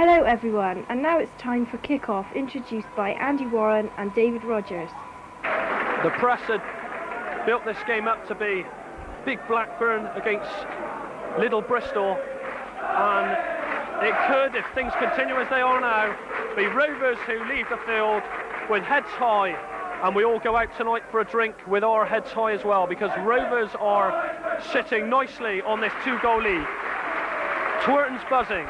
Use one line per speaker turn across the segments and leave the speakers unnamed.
Hello everyone, and now it's time for kickoff, introduced by Andy Warren and David Rogers.
The press had built this game up to be Big Blackburn against Little Bristol, and it could, if things continue as they are now, be Rovers who leave the field with heads high, and we all go out tonight for a drink with our heads high as well, because Rovers are sitting nicely on this 2-goal lead. Twerton's buzzing.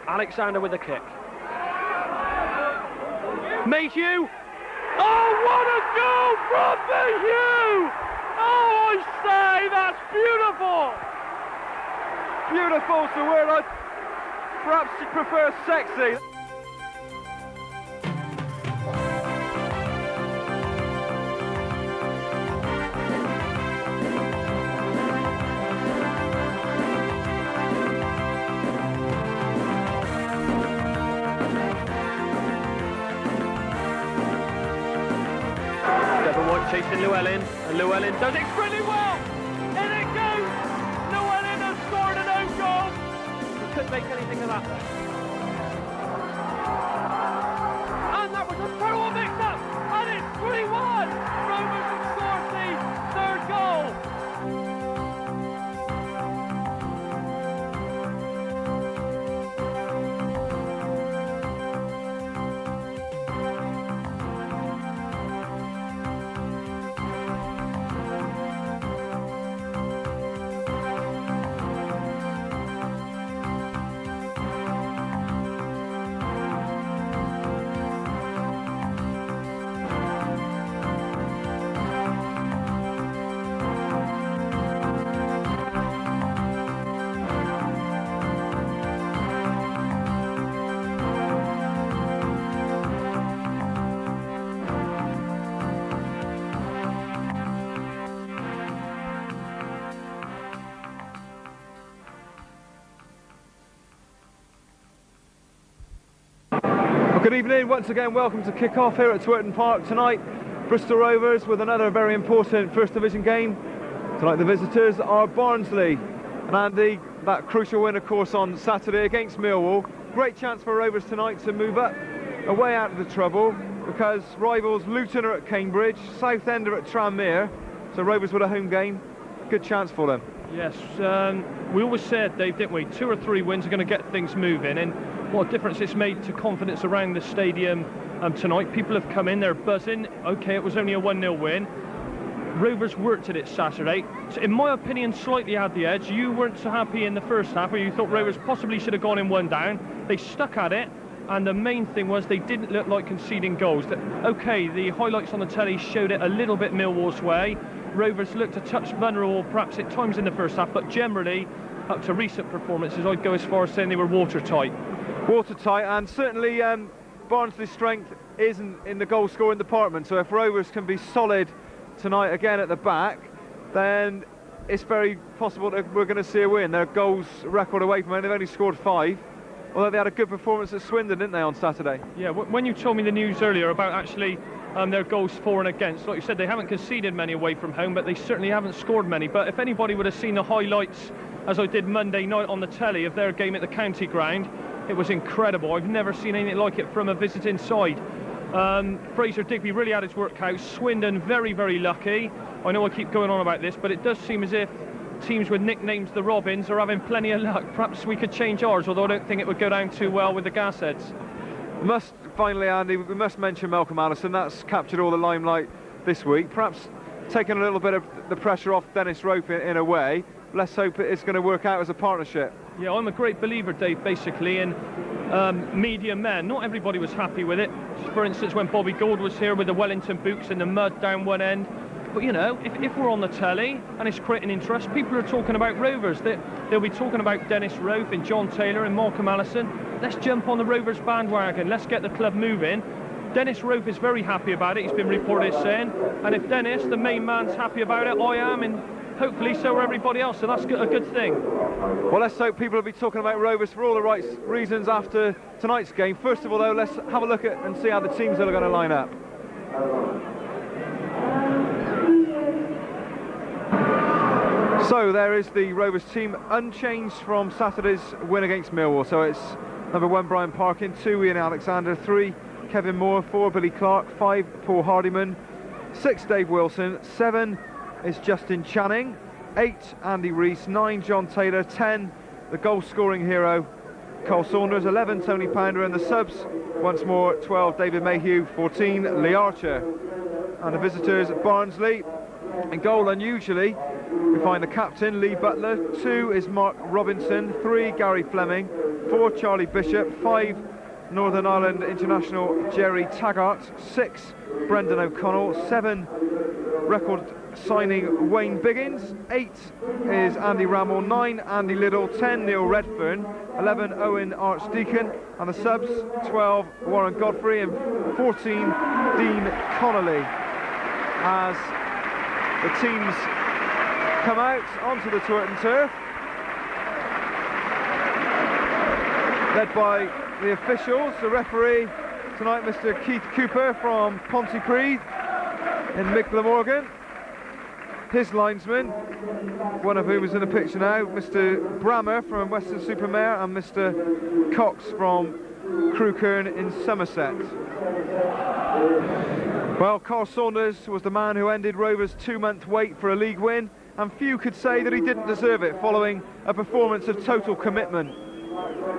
Alexander with a kick. Mayhew. Oh, what a goal from Mayhew! Oh, I say, that's beautiful!
Beautiful, so where I perhaps prefer sexy.
Chasing Llewellyn, and Llewellyn does it really well! In it goes! Llewellyn has scored an own goal! We couldn't make anything of that then. And that was a total mix-up! And it's 3-1! Rovers have scored the third goal!
Good evening, once again welcome to kick-off here at Twerton Park tonight. Bristol Rovers with another very important First Division game. Tonight the visitors are Barnsley. And Andy, that crucial win of course on Saturday against Millwall. Great chance for Rovers tonight to move up, away out of the trouble, because rivals Luton are at Cambridge, Southend are at Tranmere, so Rovers with a home game, good chance for them.
Yes, we always said, Dave, didn't we, 2 or 3 wins are going to get things moving, and what a difference it's made to confidence around the stadium tonight. People have come in, they're buzzing. Okay, it was only a 1-0 win. Rovers worked at it Saturday. So in my opinion, slightly had the edge. You weren't so happy in the first half, where you thought Rovers possibly should have gone in 1 down. They stuck at it, and the main thing was they didn't look like conceding goals. Okay, the highlights on the telly showed it a little bit Millwall's way. Rovers looked a touch vulnerable perhaps at times in the first half, but generally, up to recent performances, I'd go as far as saying they were watertight.
Watertight, and certainly Barnsley's strength isn't in the goal scoring department, so if Rovers can be solid tonight again at the back, then it's very possible that we're going to see a win. Their goals record away from home, they've only scored 5, although they had a good performance at Swindon, didn't they, on Saturday? Yeah,
when you told me the news earlier about actually their goals for and against, like you said, they haven't conceded many away from home, but they certainly haven't scored many. But if anybody would have seen the highlights, as I did Monday night on the telly, of their game at the county ground, it was incredible. I've never seen anything like it from a visiting side. Fraser Digby really had his work out. Swindon very, very lucky. I know I keep going on about this, but it does seem as if teams with nicknames the Robins are having plenty of luck. Perhaps we could change ours, although I don't think it would go down too well with the Gasheads.
Finally, Andy, we must mention Malcolm Allison. That's captured all the limelight this week. Perhaps taking a little bit of the pressure off Dennis Rope in a way. Let's hope it's going to work out as a partnership.
Yeah, I'm a great believer, Dave, basically, in media men. Not everybody was happy with it. For instance, when Bobby Gould was here with the Wellington boots in the mud down one end. But, you know, if we're on the telly and it's creating interest, people are talking about Rovers. They'll be talking about Dennis Rope and John Taylor and Malcolm Allison. Let's jump on the Rovers bandwagon. Let's get the club moving. Dennis Rope is very happy about it, he's been reported saying. And if Dennis, the main man's, happy about it, I am, and hopefully so are everybody else, so that's a good thing.
Well, let's hope people will be talking about Rovers for all the right reasons after tonight's game. First of all, though, let's have a look at and see how the teams are going to line up. So there is the Rovers team, unchanged from Saturday's win against Millwall. So it's Number 1, Brian Parkin. 2, Ian Alexander. 3, Kevin Moore. 4, Billy Clark. 5, Paul Hardiman. 6, Dave Wilson. 7 is Justin Channing. 8, Andy Rees. 9, John Taylor. 10, the goal-scoring hero, Carl Saunders. 11, Tony Pounder. And the subs, once more, 12, David Mayhew. 14, Lee Archer. And the visitors, Barnsley. In goal, unusually, we find the captain, Lee Butler. 2 is Mark Robinson. 3, Gary Fleming. 4, Charlie Bishop. 5, Northern Ireland international Jerry Taggart. 6, Brendan O'Connell. 7, record signing Wayne Biggins. 8 is Andy Rammell. 9, Andy Liddell. 10, Neil Redfern. 11, Owen Archdeacon. And the subs, 12, Warren Godfrey. And 14, Dean Connolly. As the teams come out onto the Twerton turf, led by the officials. The referee tonight, Mr. Keith Cooper from Pontypridd in Micklemorgan. His linesman, one of whom is in the picture now, Mr. Brammer from Weston-super-Mare, and Mr. Cox from Crewkern in Somerset. Well, Carl Saunders was the man who ended Rovers' 2-month wait for a league win, and few could say that he didn't deserve it following a performance of total commitment.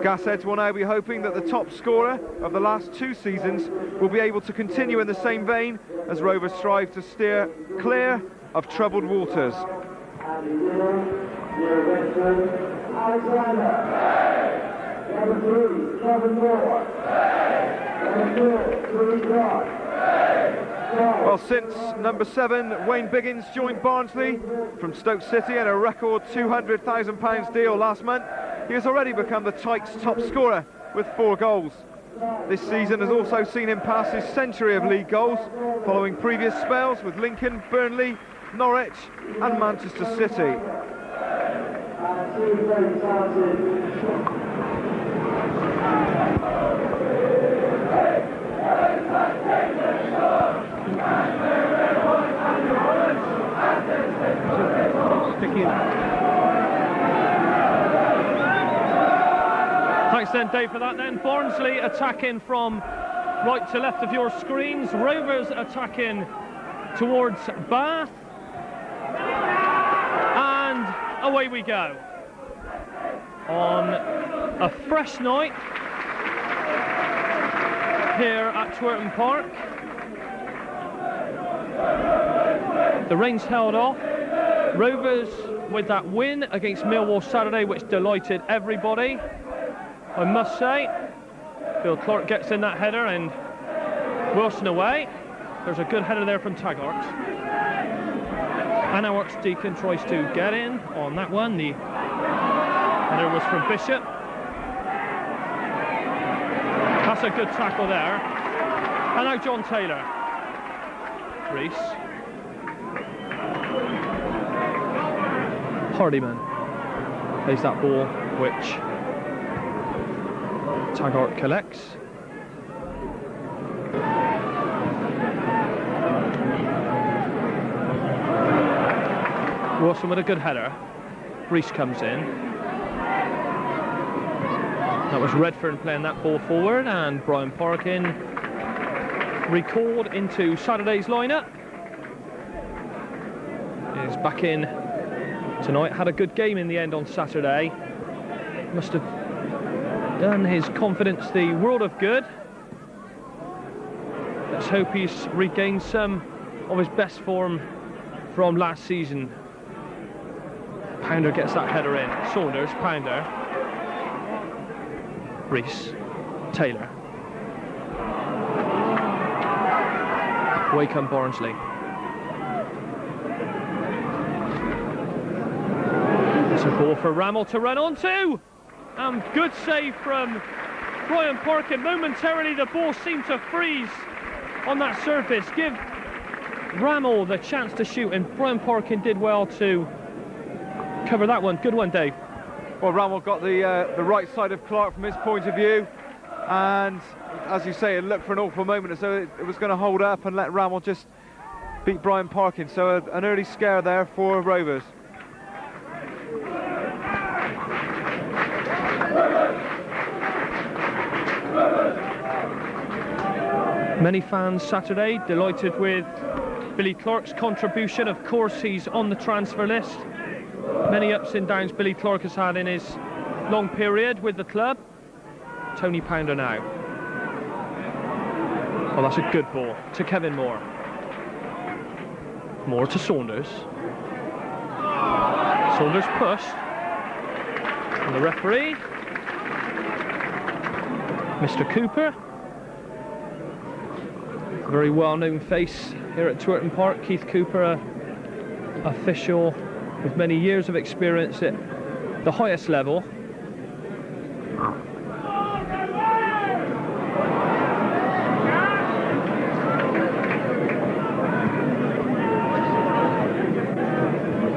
Gasheads will now be hoping that the top scorer of the last 2 seasons will be able to continue in the same vein as Rovers strive to steer clear of troubled waters. Well, since number 7, Wayne Biggins, joined Barnsley from Stoke City in a record £200,000 deal last month, he has already become the Tykes' top scorer with 4 goals. This season has also seen him pass his century of league goals, following previous spells with Lincoln, Burnley, Norwich and Manchester City.
Thanks then, Dave, for that then. Barnsley attacking from right to left of your screens. Rovers attacking towards Bath. And away we go. On a fresh night here at Twerton Park. The rain's held off. Rovers with that win against Millwall Saturday, which delighted everybody, I must say. Bill Clark gets in that header and Wilson away. There's a good header there from Taggart. And now Archdeacon tries to get in on that one. The header was from Bishop. That's a good tackle there. And now John Taylor. Rees. Hardiman plays that ball, which Taggart collects. Wilson with a good header. Rees comes in. That was Redfern playing that ball forward, and Brian Parkin recalled into Saturday's lineup. He's back in tonight. Had a good game in the end on Saturday. Must have done his confidence the world of good. Let's hope he's regained some of his best form from last season. Pounder gets that header in. Saunders, Pounder. Rees, Taylor. Away come Barnsley. It's a ball for Rammell to run onto. And good save from Brian Parkin. Momentarily the ball seemed to freeze on that surface. Give Rammell the chance to shoot, and Brian Parkin did well to cover that one. Good one, Dave.
Well, Rammell got the right side of Clark from his point of view, and as you say, it looked for an awful moment as though it was going to hold up and let Rammell just beat Brian Parkin. So an early scare there for Rovers.
Many fans Saturday delighted with Billy Clark's contribution. Of course, he's on the transfer list. Many ups and downs Billy Clark has had in his long period with the club. Tony Pounder now. Well, that's a good ball to Kevin Moore. Moore to Saunders. Saunders pushed. And the referee, Mr. Cooper. A very well-known face here at Twerton Park. Keith Cooper, a official with many years of experience at the highest level.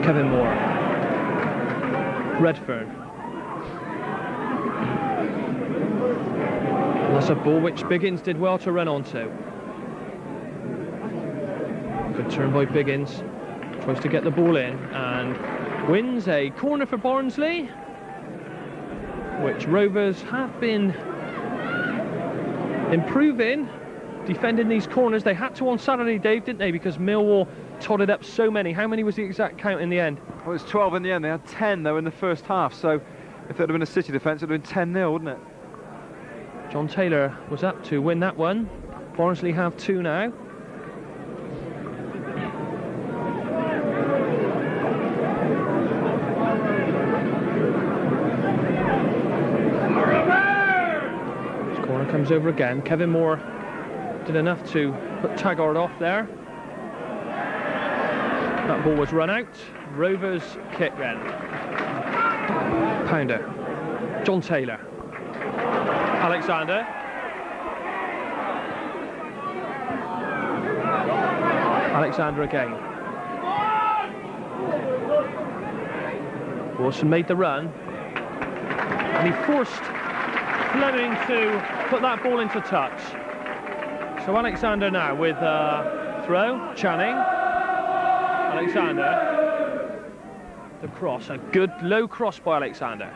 Kevin Moore. Redfern. That's a ball which Biggins did well to run onto. Good turn by Biggins. Tries to get the ball in and wins a corner for Barnsley, which Rovers have been improving defending these corners. They had to on Saturday, Dave, didn't they? Because Millwall totted up so many. How many was the exact count in the end?
Well, it was 12 in the end. They had 10 though in the first half, so if it had been a City defence, it would have been 10-0, wouldn't it?
John Taylor was up to win that one. Barnsley have 2 now. This corner comes over again. Kevin Moore did enough to put Taggart off there. That ball was run out. Rovers kick then. Pounder. John Taylor. Alexander. Alexander again. Wilson made the run. And he forced Fleming to put that ball into touch. So Alexander now with throw. Channing. Alexander. The cross. A good low cross by Alexander.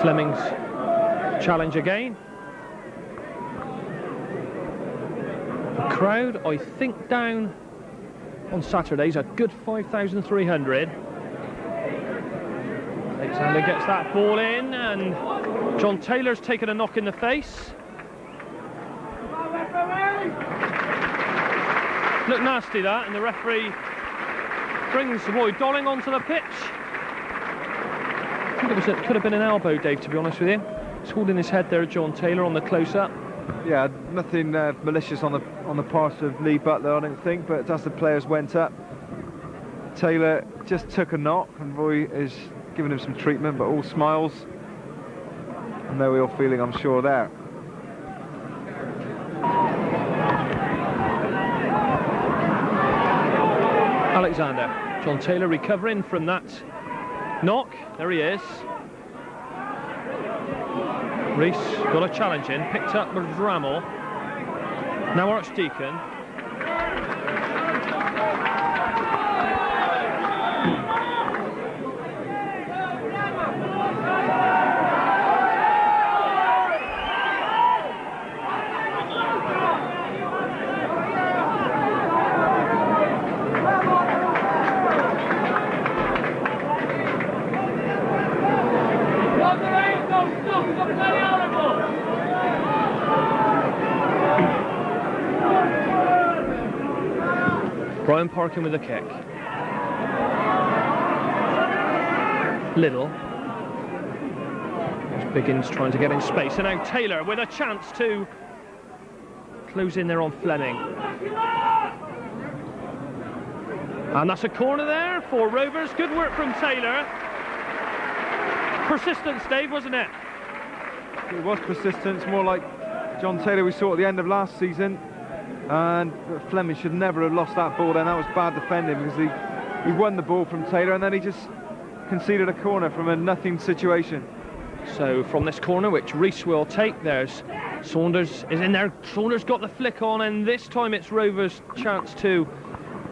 Fleming's challenge again. The crowd, I think, down on Saturdays, a good 5,300. Alexander gets that ball in, and John Taylor's taken a knock in the face. Looked nasty, that, and the referee brings Roy Dolling onto the pitch. I think it could have been an elbow, Dave, to be honest with you. He's holding his head there, John Taylor, on the close-up.
Yeah, nothing malicious on the part of Lee Butler, I don't think, but as the players went up, Taylor just took a knock, and Roy is giving him some treatment, but all smiles. And no ill feeling, I'm sure, there.
Alexander. John Taylor recovering from that knock. There he is. Rees got a challenge in, picked up with Rammel. Now Archdeacon. Brian Parkin with a kick. Little. There's Biggins trying to get in space, and now Taylor with a chance to close in there on Fleming. And that's a corner there for Rovers. Good work from Taylor. Persistence, Dave, wasn't it?
It was persistence, more like John Taylor we saw at the end of last season. And Fleming should never have lost that ball then. That was bad defending, because he won the ball from Taylor and then he just conceded a corner from a nothing situation.
So from this corner, which Rees will take, there's Saunders is in there. Saunders got the flick on, and this time it's Rovers' chance to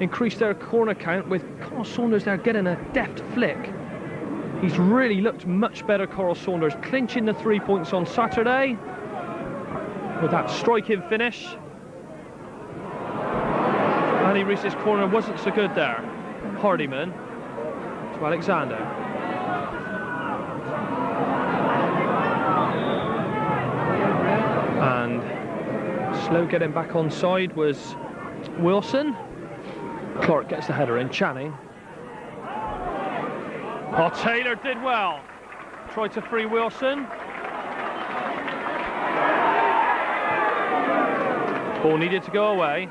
increase their corner count with Carl Saunders there getting a deft flick. He's really looked much better, Carl Saunders, clinching the 3 points on Saturday with that striking finish. Andy Rees's corner wasn't so good there. Hardiman to Alexander. And slow getting back on side was Wilson. Clark gets the header in. Channing. Oh, Taylor did well. Tried to free Wilson. Ball needed to go away.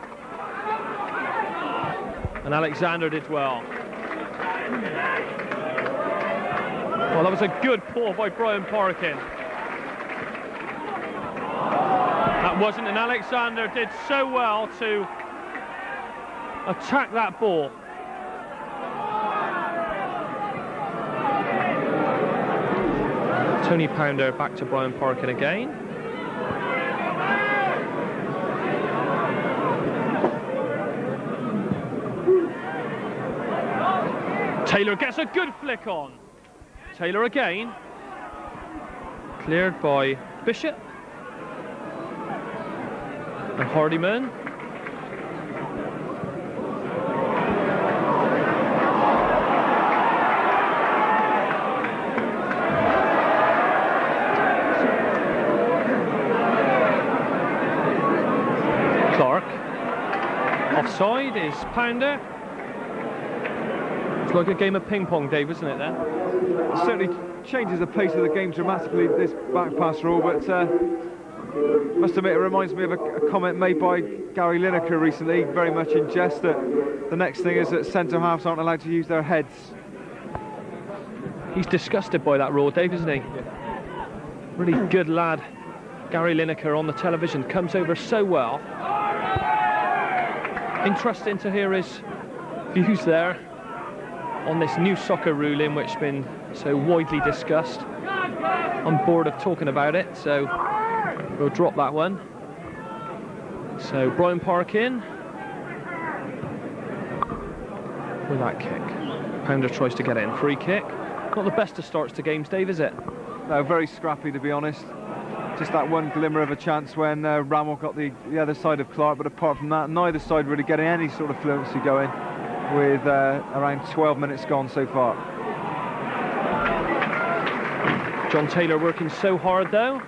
And Alexander did well. Well, that was a good pull by Brian Parkin. That wasn't, and Alexander did so well to attack that ball. Tony Pounder back to Brian Parkin again. Taylor gets a good flick on. Taylor again. Cleared by Bishop. And Hardiman. Clark. Offside is Pounder. It's like a game of ping pong, Dave, isn't it then?
It certainly changes the pace of the game dramatically, this back pass rule, but must admit it reminds me of a comment made by Gary Lineker recently, very much in jest, that the next thing is that centre-halves aren't allowed to use their heads.
He's disgusted by that rule, Dave, isn't he? Really good lad, Gary Lineker on the television, comes over so well. Interesting to hear his views there on this new soccer ruling, which has been so widely discussed. I'm bored of talking about it, so we'll drop that one. So Brian Parkin with that kick. Pounder tries to get it in. Free kick. Not the best of starts to games, Dave, is it?
No, very scrappy, to be honest. Just that one glimmer of a chance when Rammell got the other side of Clark, but apart from that, neither side really getting any sort of fluency going, with around 12 minutes gone so far.
John Taylor working so hard though.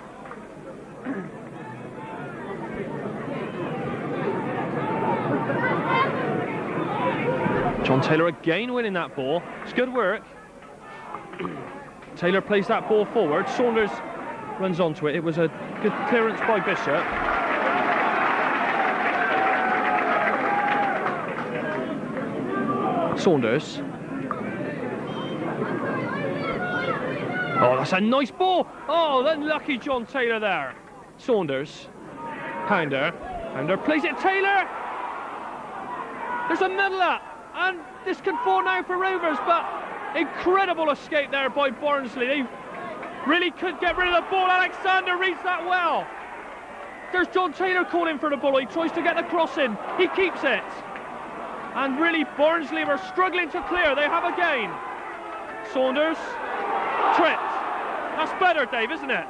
John Taylor again winning that ball. It's good work. Taylor plays that ball forward. Saunders runs onto it. It was a good clearance by Bishop. Saunders. Oh, that's a nice ball. Oh, unlucky John Taylor there. Saunders. Pounder. Pounder plays it. Taylor. There's a middle up. And this can fall now for Rovers, but incredible escape there by Barnsley. They really could get rid of the ball. Alexander reads that well. There's John Taylor calling for the ball. He tries to get the cross in. He keeps it. And really, Barnsley were struggling to clear. They have a gain. Saunders. Tripped. That's better, Dave, isn't it?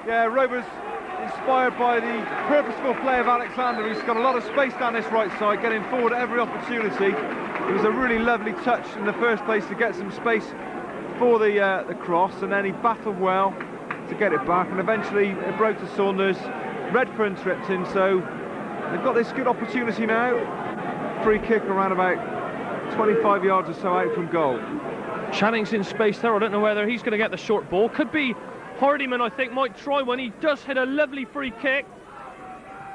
Yeah, Rovers inspired by the purposeful play of Alexander. He's got a lot of space down this right side, getting forward at every opportunity. It was a really lovely touch in the first place to get some space for the cross, and then he battled well to get it back, and eventually it broke to Saunders. Redfern tripped in, so they've got this good opportunity now. Free kick around about 25 yards or so out from goal.
Channing's in space there. I don't know whether he's going to get the short ball. Could be Hardiman, I think, might try one. He does hit a lovely free kick,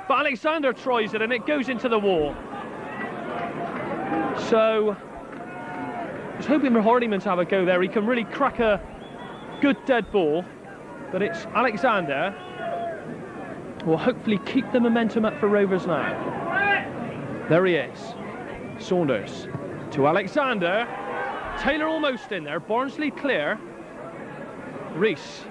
but Alexander tries it and it goes into the wall. So I was hoping for Hardiman to have a go there. He can really crack a good dead ball, but it's Alexander will hopefully keep the momentum up for Rovers now. There he is. Saunders to Alexander. Taylor almost in there. Barnsley clear. Rees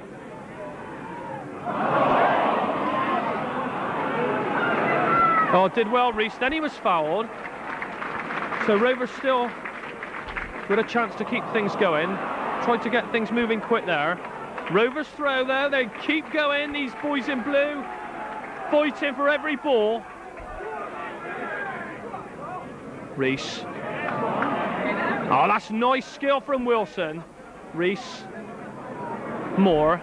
Oh, did well, Reese. Then he was fouled. So Rovers still with a chance to keep things going. Tried to get things moving quick there. Rovers throw there. They keep going. These boys in blue fighting for every ball. Reese. Oh, that's nice skill from Wilson. Reese. Moore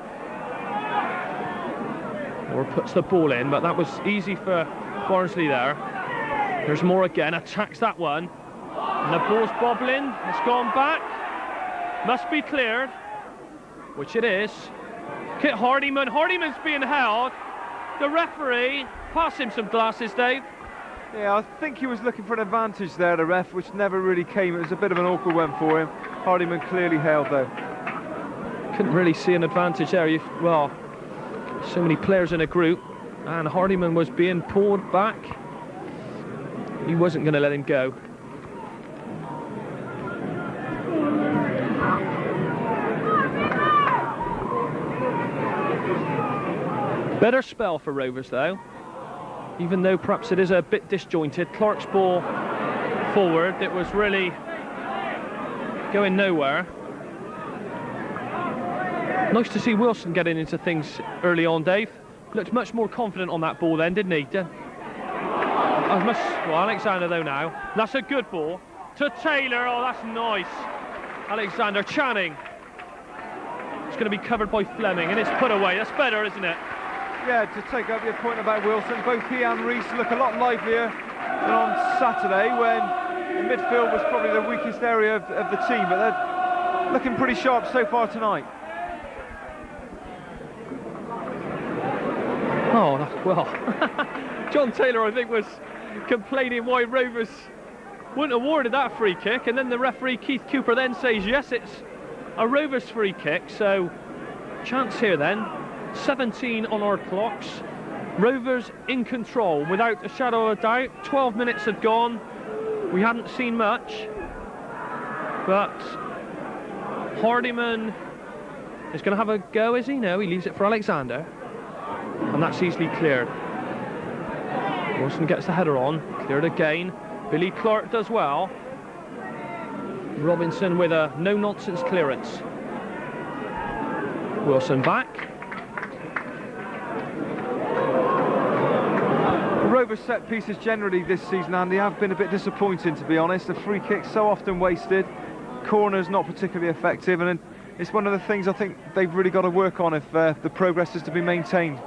puts the ball in, but that was easy for Barnsley there. There's Moore again, attacks that one. And the ball's bobbling, it's gone back. Must be cleared, which it is. Kit Hardyman, Hardyman's being held. The referee, pass him some glasses, Dave.
Yeah, I think he was looking for an advantage there, the ref, which never really came. It was a bit of an awkward one for him. Hardyman clearly held though.
Couldn't really see an advantage there. Well, so many players in a group, and Hardyman was being pulled back. He wasn't going to let him go. Better spell for Rovers though, even though perhaps it is a bit disjointed. Clark's ball forward, it was really going nowhere. Nice to see Wilson getting into things early on, Dave. Looked much more confident on that ball then, didn't he? Well, Alexander though now. That's a good ball. To Taylor, oh that's nice. Alexander, Channing. It's going to be covered by Fleming and it's put away. That's better, isn't it?
Yeah, to take up your point about Wilson, both he and Reese look a lot livelier than on Saturday when the midfield was probably the weakest area of the team, but they're looking pretty sharp so far tonight.
Oh, well, John Taylor, I think, was complaining why Rovers wouldn't awarded that free kick, and then the referee, Keith Cooper, then says, yes, it's a Rovers free kick, so chance here then. 17 on our clocks. Rovers in control, without a shadow of a doubt. 12 minutes had gone. We hadn't seen much, but Hardyman is going to have a go, is he? No, he leaves it for Alexander. And that's easily cleared. Wilson gets the header on, cleared again. Billy Clark does well. Robinson with a no-nonsense clearance. Wilson back.
Rovers set pieces generally this season, Andy, have been a bit disappointing, to be honest. The free kicks so often wasted, corners not particularly effective, and it's one of the things I think they've really got to work on if the progress is to be maintained.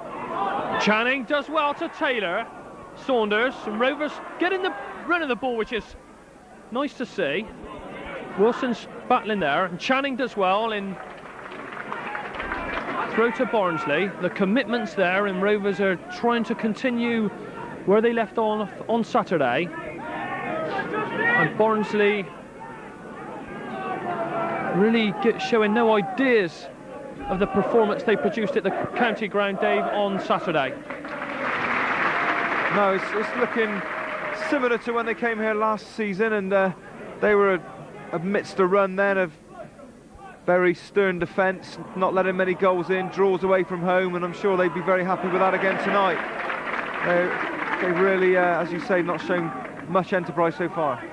Channing does well to Taylor. Saunders and Rovers getting the run of the ball, which is nice to see. Wilson's battling there, and Channing does well in throw to Barnsley. The commitment's there, and Rovers are trying to continue where they left off on Saturday. And Barnsley really showing no ideas of the performance they produced at the county ground, Dave, on Saturday.
No, it's looking similar to when they came here last season, and they were amidst a run then of very stern defence, not letting many goals in, draws away from home, and I'm sure they'd be very happy with that again tonight. They've really, as you say, not shown much enterprise so far.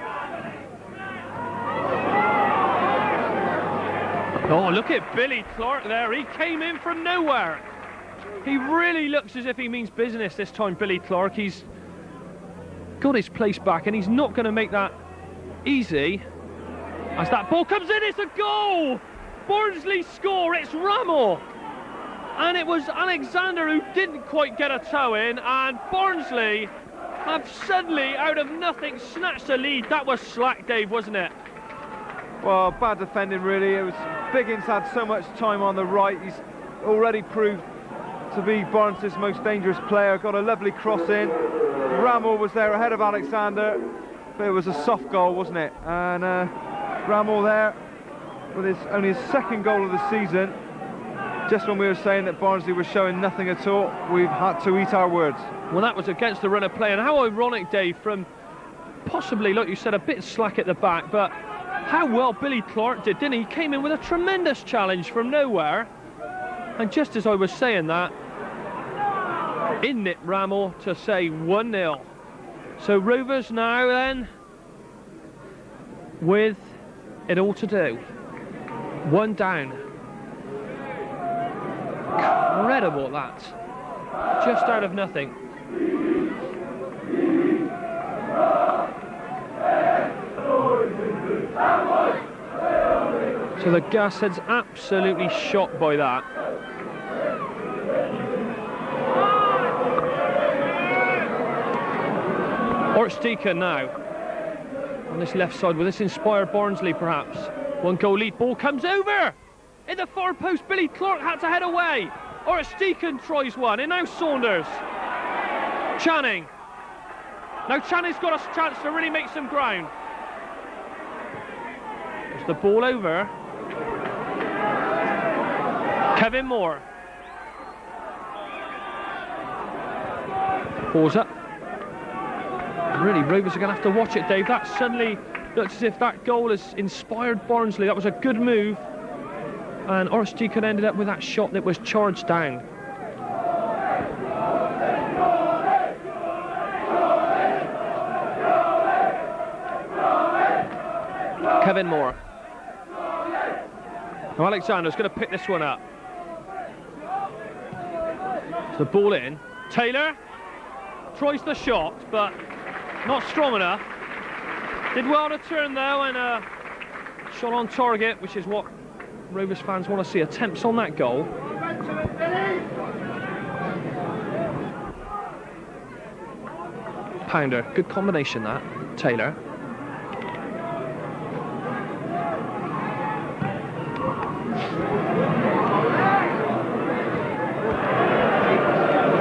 Oh, look at Billy Clark there. He came in from nowhere. He really looks as if he means business this time, Billy Clark. He's got his place back, and he's not going to make that easy. As that ball comes in, it's a goal! Barnsley score, it's Rammel! And it was Alexander who didn't quite get a toe in, and Barnsley have suddenly, out of nothing, snatched the lead. That was slack, Dave, wasn't it?
Well, bad defending really. It was Biggins had so much time on the right. He's already proved to be Barnsley's most dangerous player. Got a lovely cross in. Rammel was there ahead of Alexander, but it was a soft goal, wasn't it? And Rammel there with only his second goal of the season. Just when we were saying that Barnsley was showing nothing at all, we've had to eat our words.
Well, that was against the run of play, and how ironic, Dave, from possibly, like you said, a bit slack at the back, but how well Billy Clark did, didn't he? He came in with a tremendous challenge from nowhere, and just as I was saying that, in it, Rammel, to say 1-0. So Rovers now then with it all to do. 1 down. Incredible that. Just out of nothing. So the Gashead's absolutely shocked by that. Archdeacon now on this left side. Will this inspire Barnsley perhaps? 1 goal lead. Ball comes over in the far post. Billy Clark had to head away. Archdeacon tries one, and now Saunders. Channing. Now Channing's got a chance to really make some ground. There's the ball over. Kevin Moore. Pause up. Really, Rovers are going to have to watch it, Dave. That suddenly looks as if that goal has inspired Barnsley. That was a good move. And Archdeacon ended up with that shot that was charged down. Kevin Moore. Now Alexander's going to pick this one up. So the ball in. Taylor tries the shot, but not strong enough. Did well to turn though, and shot on target, which is what Rovers fans want to see. Attempts on that goal. Pounder, good combination that. Taylor.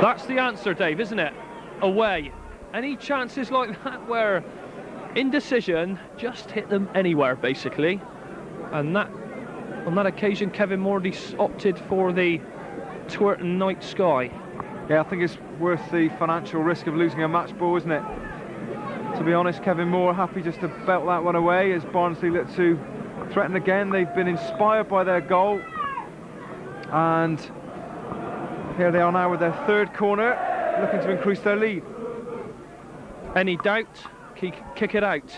That's the answer, Dave, isn't it? Away. Any chances like that where indecision just hit them anywhere, basically. And that, on that occasion, Kevin Mordy opted for the Twerton Night Sky.
Yeah, I think it's worth the financial risk of losing a match ball, isn't it? To be honest, Kevin Moore happy just to belt that one away as Barnsley look to threaten again. They've been inspired by their goal. And here they are now with their 3rd corner, looking to increase their lead.
Any doubt? Kick it out.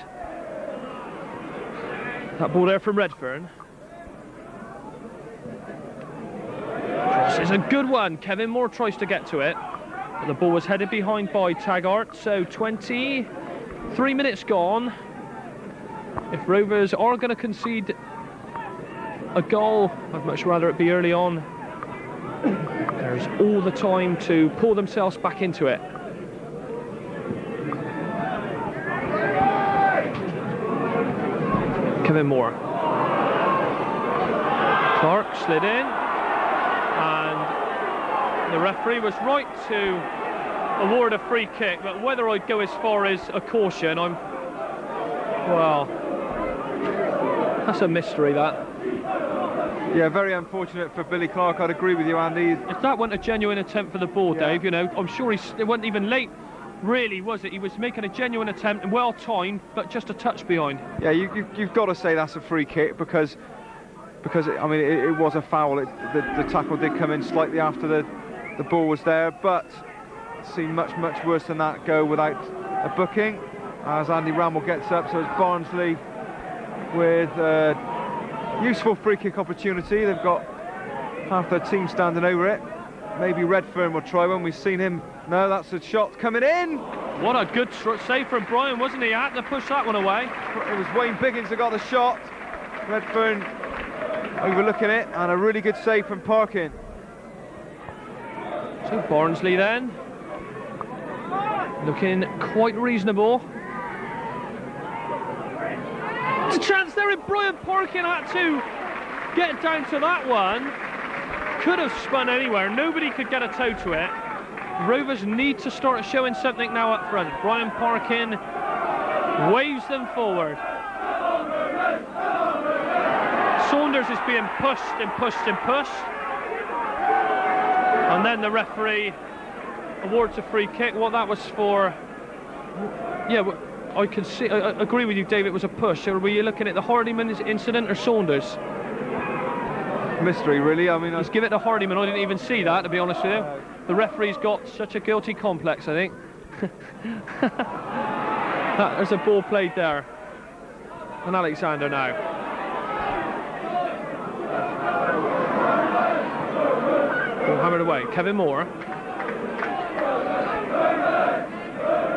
That ball there from Redfern. Cross is a good one. Kevin Moore tries to get to it, but the ball was headed behind by Taggart. So 23 minutes gone. If Rovers are going to concede a goal, I'd much rather it be early on. There's all the time to pull themselves back into it. Kevin Moore. Clark slid in, and the referee was right to award a free kick, but whether I'd go as far as a caution, well, that's a mystery, that.
Yeah, very unfortunate for Billy Clark. I'd agree with you, Andy.
If that wasn't a genuine attempt for the ball, yeah, Dave, you know, I'm sure it wasn't even late, really, was it? He was making a genuine attempt and well timed, but just a touch behind. Yeah,
you've got to say that's a free kick because it was a foul. The tackle did come in slightly after the ball was there, but seen much worse than that go without a booking. As Andy Rammel gets up, so it's Barnsley with useful free kick opportunity. They've got half their team standing over it. Maybe Redfern will try one. We've seen him. No, that's a shot coming in.
What a good save from Brian, wasn't he? He had to push that one away.
It was Wayne Biggins that got the shot. Redfern overlooking it, and a really good save from Parkin.
So Barnsley then looking quite reasonable. There's a chance there, and Brian Parkin had to get down to that one. Could have spun anywhere. Nobody could get a toe to it. Rovers need to start showing something now up front. Brian Parkin waves them forward. Saunders is being pushed and pushed and pushed. And then the referee awards a free kick. What that was for... Yeah, I can see... I agree with you, Dave, it was a push. Or were you looking at the Hardiman incident or Saunders?
Mystery, really. I mean,
let's give it to Hardiman. I didn't even see that, to be honest with you. The referee's got such a guilty complex, I think. There's a ball played there. And Alexander now. Ball hammered away. Kevin Moore.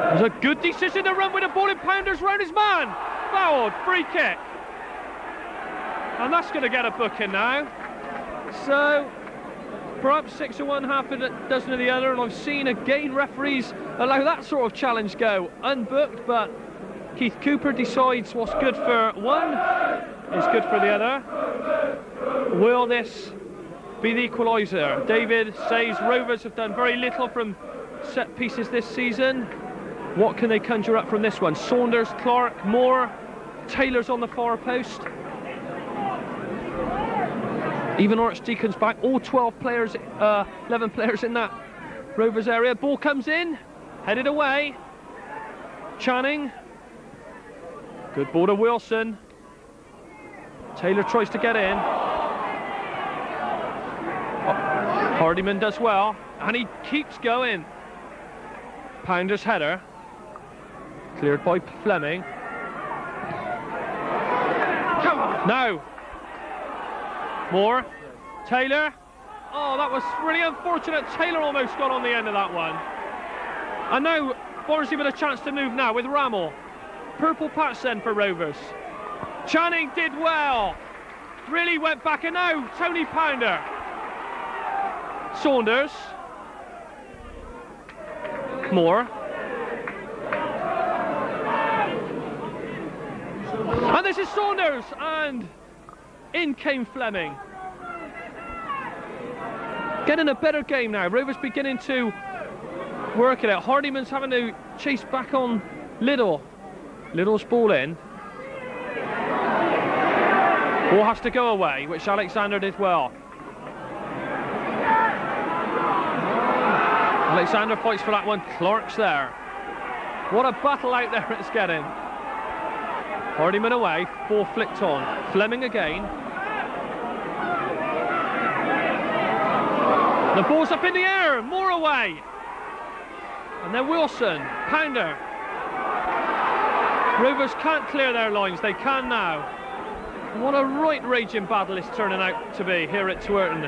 There's a good decision to run with a ball in Pounders round his man. Fouled. Free kick. And that's going to get a booking now. So, perhaps 6 of one, half a dozen of the other, and I've seen again referees allow that sort of challenge go unbooked, but Keith Cooper decides what's good for one is good for the other. Will this be the equaliser? David says Rovers have done very little from set pieces this season. What can they conjure up from this one? Saunders, Clark, Moore, Taylor's on the far post. Even Archdeacon's back, all 12 players, 11 players in that Rovers area. Ball comes in, headed away. Channing. Good ball to Wilson. Taylor tries to get in. Hardiman does well, and he keeps going. Pounders header. Cleared by Fleming. Now. Moore, Taylor. Oh, that was really unfortunate. Taylor almost got on the end of that one. And now Barnsley with a chance to move now with Rammel. Purple patch then for Rovers. Channing did well. Really went back, and now Tony Pounder. Saunders. Moore. And this is Saunders, and in came Fleming. Getting a better game now. Rovers beginning to work it out. Hardiman's having to chase back on Liddell. Liddell's ball in. Ball has to go away, which Alexander did well. Alexander fights for that one. Clark's there. What a battle out there it's getting. Hardiman away. Ball flicked on. Fleming again. The ball's up in the air, Moore away. And then Wilson, Pounder. Rovers can't clear their lines, they can now. What a right raging battle it's turning out to be here at Twerton.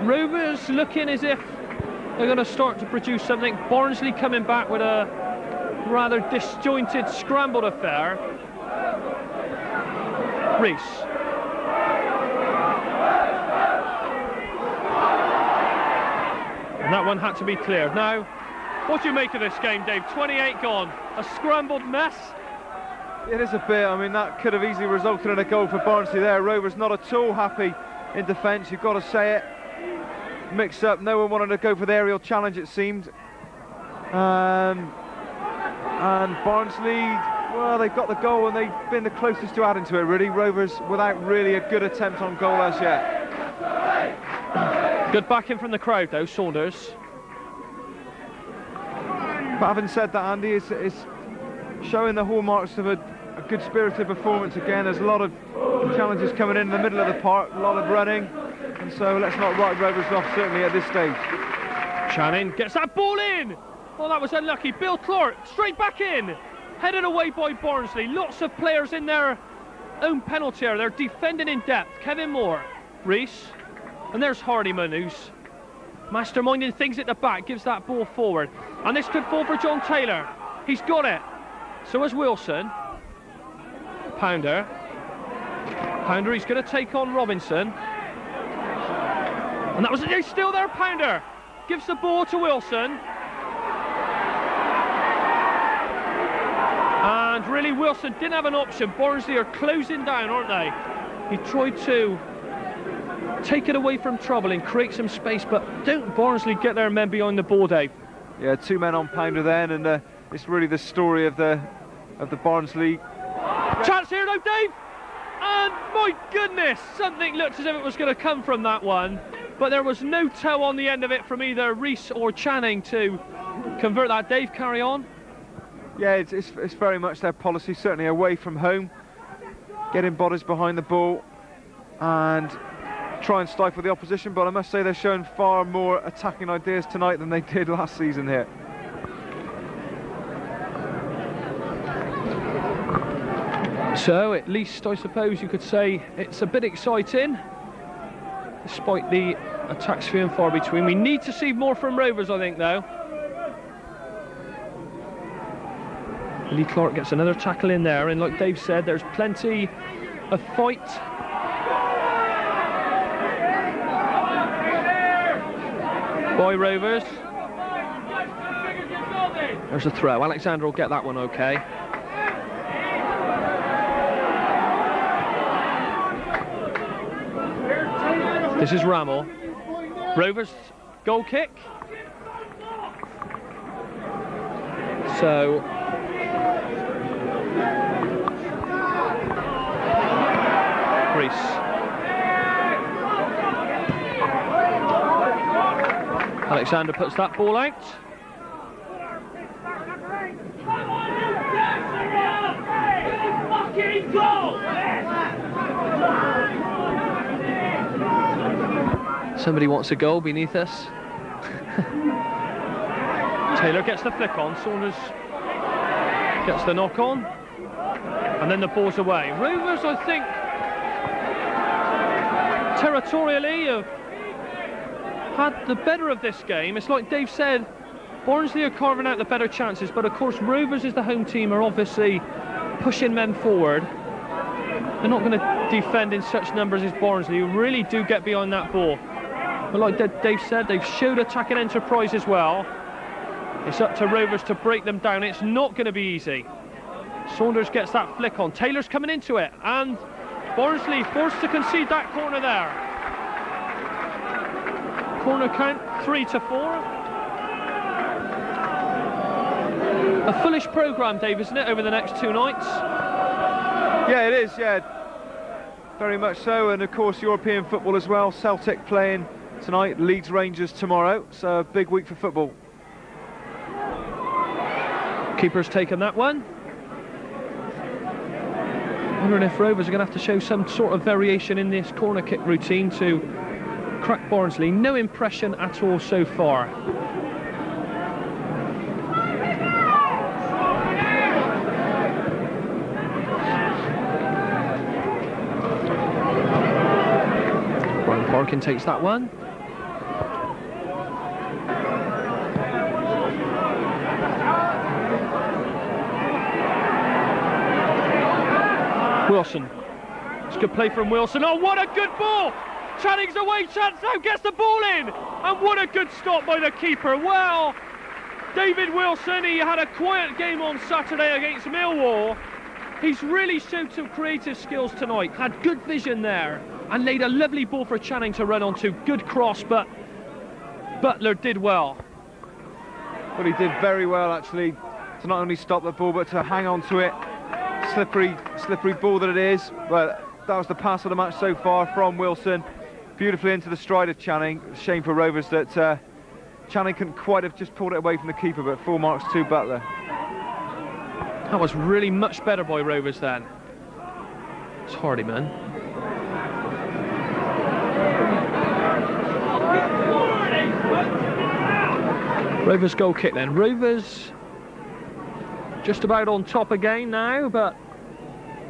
Rovers looking as if they're going to start to produce something. Barnsley coming back with a rather disjointed, scrambled affair. Rees. And that one had to be cleared. Now, what do you make of this game, Dave? 28 gone. A scrambled mess.
It is a bit. I mean, that could have easily resulted in a goal for Barnsley there. Rovers not at all happy in defence, you've got to say it. Mixed up, no one wanted to go for the aerial challenge, it seemed. And Barnsley, well, they've got the goal and they've been the closest to adding to it, really. Rovers without really a good attempt on goal as yet.
Good backing from the crowd though, Saunders.
But having said that, Andy, it's showing the hallmarks of a good spirited performance again. There's a lot of challenges coming in the middle of the park, a lot of running, and so let's not write Rovers off, certainly at this stage.
Channing gets that ball in. Oh, that was unlucky. Bill Clark straight back in, headed away by Barnsley. Lots of players in their own penalty area. They're defending in depth. Kevin Moore, Rees, and there's Hardiman, who's masterminding things at the back, gives that ball forward. And this could fall for John Taylor. He's got it. So has Wilson. Pounder. He's going to take on Robinson. And that was it. He's still there, Pounder. Gives the ball to Wilson. And really, Wilson didn't have an option. Barnsley are closing down, aren't they? He tried to take it away from trouble and create some space, but don't Barnsley get their men behind the ball, Dave?
Yeah, 2 men on Pounder then, and it's really the story of the Barnsley.
Chance here now, Dave, and my goodness, something looked as if it was going to come from that one, but there was no toe on the end of it from either Rees or Channing to convert that. Dave, carry on.
Yeah, it's very much their policy, certainly away from home, getting bodies behind the ball and try and stifle the opposition, but I must say they're showing far more attacking ideas tonight than they did last season here.
So at least I suppose you could say it's a bit exciting, despite the attacks few and far between. We need to see more from Rovers, I think, though. Lee Clark gets another tackle in there, and like Dave said, there's plenty of fight. By Rovers. There's a throw. Alexander will get that one okay. This is Rammel. Rovers goal kick. So Greece. Alexander puts that ball out. Somebody wants a goal beneath us. Taylor gets the flick on, Saunders gets the knock on, and then the ball's away. Rovers, I think, territorially have had the better of this game. It's like Dave said, Barnsley are carving out the better chances, but of course Rovers, as the home team, are obviously pushing men forward. They're not going to defend in such numbers as Barnsley, who really do get behind that ball. But like Dave said, they've showed attacking enterprise as well. It's up to Rovers to break them down. It's not going to be easy. Saunders gets that flick on. Taylor's coming into it, and Barnsley forced to concede that corner there. Corner count 3-4. A fullish programme, Dave, isn't it, over the next 2 nights?
Yeah, it is, yeah. Very much so, and of course European football as well. Celtic playing tonight, Leeds Rangers tomorrow, so a big week for football.
Keeper's taken that one. Wondering if Rovers are going to have to show some sort of variation in this corner kick routine to crack Barnsley. No impression at all so far. Brian Parkin takes that one. Wilson. It's a good play from Wilson. Oh, what a good ball! Channing's away, Chance now gets the ball in! And what a good stop by the keeper. Well, David Wilson, he had a quiet game on Saturday against Millwall. He's really showed some creative skills tonight. Had good vision there and laid a lovely ball for Channing to run onto. Good cross, but Butler did well.
Well, he did very well actually to not only stop the ball but to hang on to it. Slippery ball that it is, but that was the pass of the match so far from Wilson. Beautifully into the stride of Channing. Shame for Rovers that Channing couldn't quite have just pulled it away from the keeper, but full marks to Butler.
That was really much better by Rovers then. It's Hardyman. Rovers goal kick then. Rovers just about on top again now, but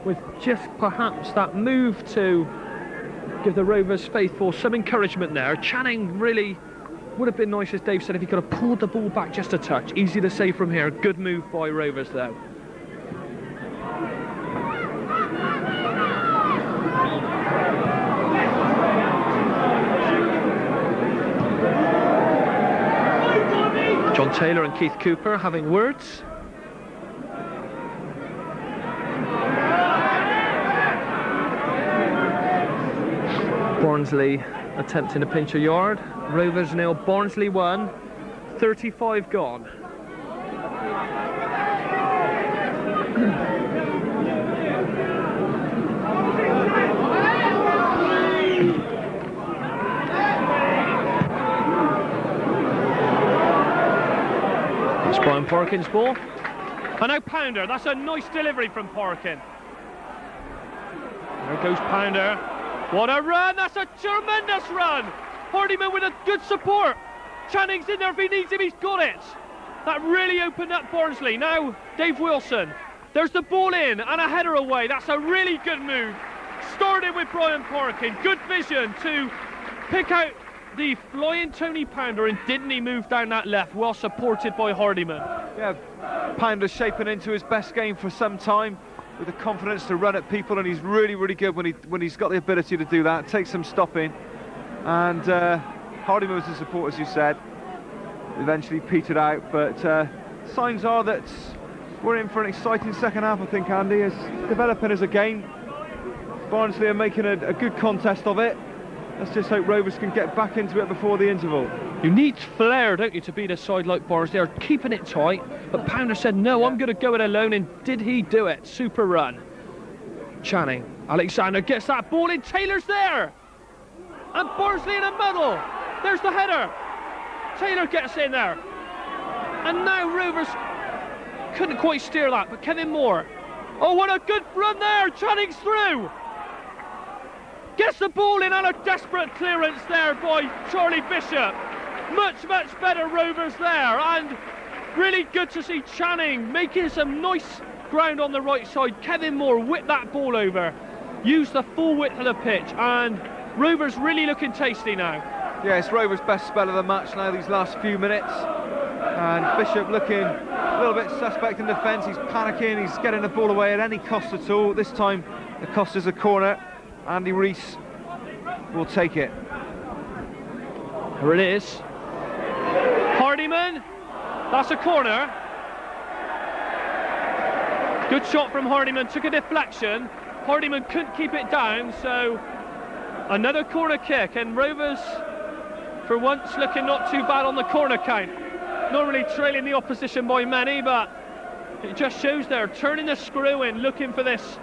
with just perhaps that move to give the Rovers faithful some encouragement there. Channing really would have been nice, as Dave said, if he could have pulled the ball back just a touch. Easy to say from here. Good move by Rovers though. John Taylor and Keith Cooper having words. Barnsley attempting to pinch a yard. Rovers 0, Barnsley 1, 35 gone. It's Brian Parkin's ball. And now Pounder. That's a nice delivery from Parkin. There goes Pounder. What a run! That's a tremendous run! Hardiman with a good support. Channing's in there if he needs him, he's got it. That really opened up Barnsley. Now, Dave Wilson. There's the ball in and a header away. That's a really good move. Started with Brian Parkin. Good vision to pick out the flying Tony Pounder, and didn't he move down that left? Well supported by Hardiman.
Yeah, Pounder's shaping into his best game for some time, with the confidence to run at people, and he's really, really good when he's got the ability to do that. Takes some stopping, and Hardiman was the support, as you said. Eventually petered out, but signs are that we're in for an exciting second half, I think, Andy. It's developing as a game. Barnsley are making a good contest of it. Let's just hope Rovers can get back into it before the interval.
You need flair, don't you, to beat a side like Barnsley. They're keeping it tight, but Pounder said, no, I'm going to go it alone, and did he do it? Super run. Channing, Alexander gets that ball in, Taylor's there! And Barnsley in a muddle. There's the header. Taylor gets in there. And now Rovers couldn't quite steer that, but Kevin Moore. Oh, what a good run there! Channing's through! Gets the ball in, and a desperate clearance there by Charlie Bishop. Much, much better Rovers there, and really good to see Channing making some nice ground on the right side. Kevin Moore whipped that ball over, used the full width of the pitch, and Rovers really looking tasty now.
Yeah, it's Rovers' best spell of the match now, these last few minutes. And Bishop looking a little bit suspect in defence. He's panicking, he's getting the ball away at any cost at all. This time the cost is a corner. Andy Rees will take it.
Here it is. Hardiman. That's a corner. Good shot from Hardiman. Took a deflection. Hardiman couldn't keep it down, so another corner kick, and Rovers for once looking not too bad on the corner count. Not really trailing the opposition by many, but it just shows they're turning the screw in, looking for this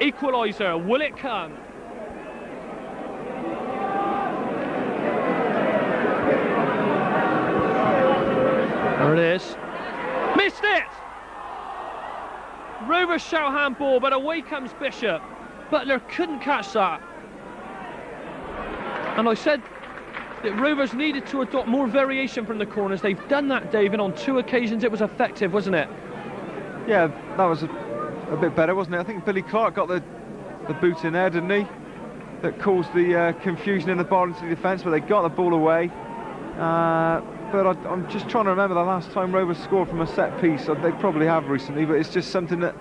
equaliser. Will it come? There it is. Missed it! Rovers shout handball, but away comes Bishop. Butler couldn't catch that. And I said that Rovers needed to adopt more variation from the corners. They've done that, David. On 2 occasions it was effective, wasn't it?
Yeah, that was a bit better, wasn't it? I think Billy Clark got the boot in there, didn't he? That caused the confusion in the Barnsley defence, but they got the ball away. But I'm just trying to remember the last time Rovers scored from a set piece. They probably have recently, but it's just something that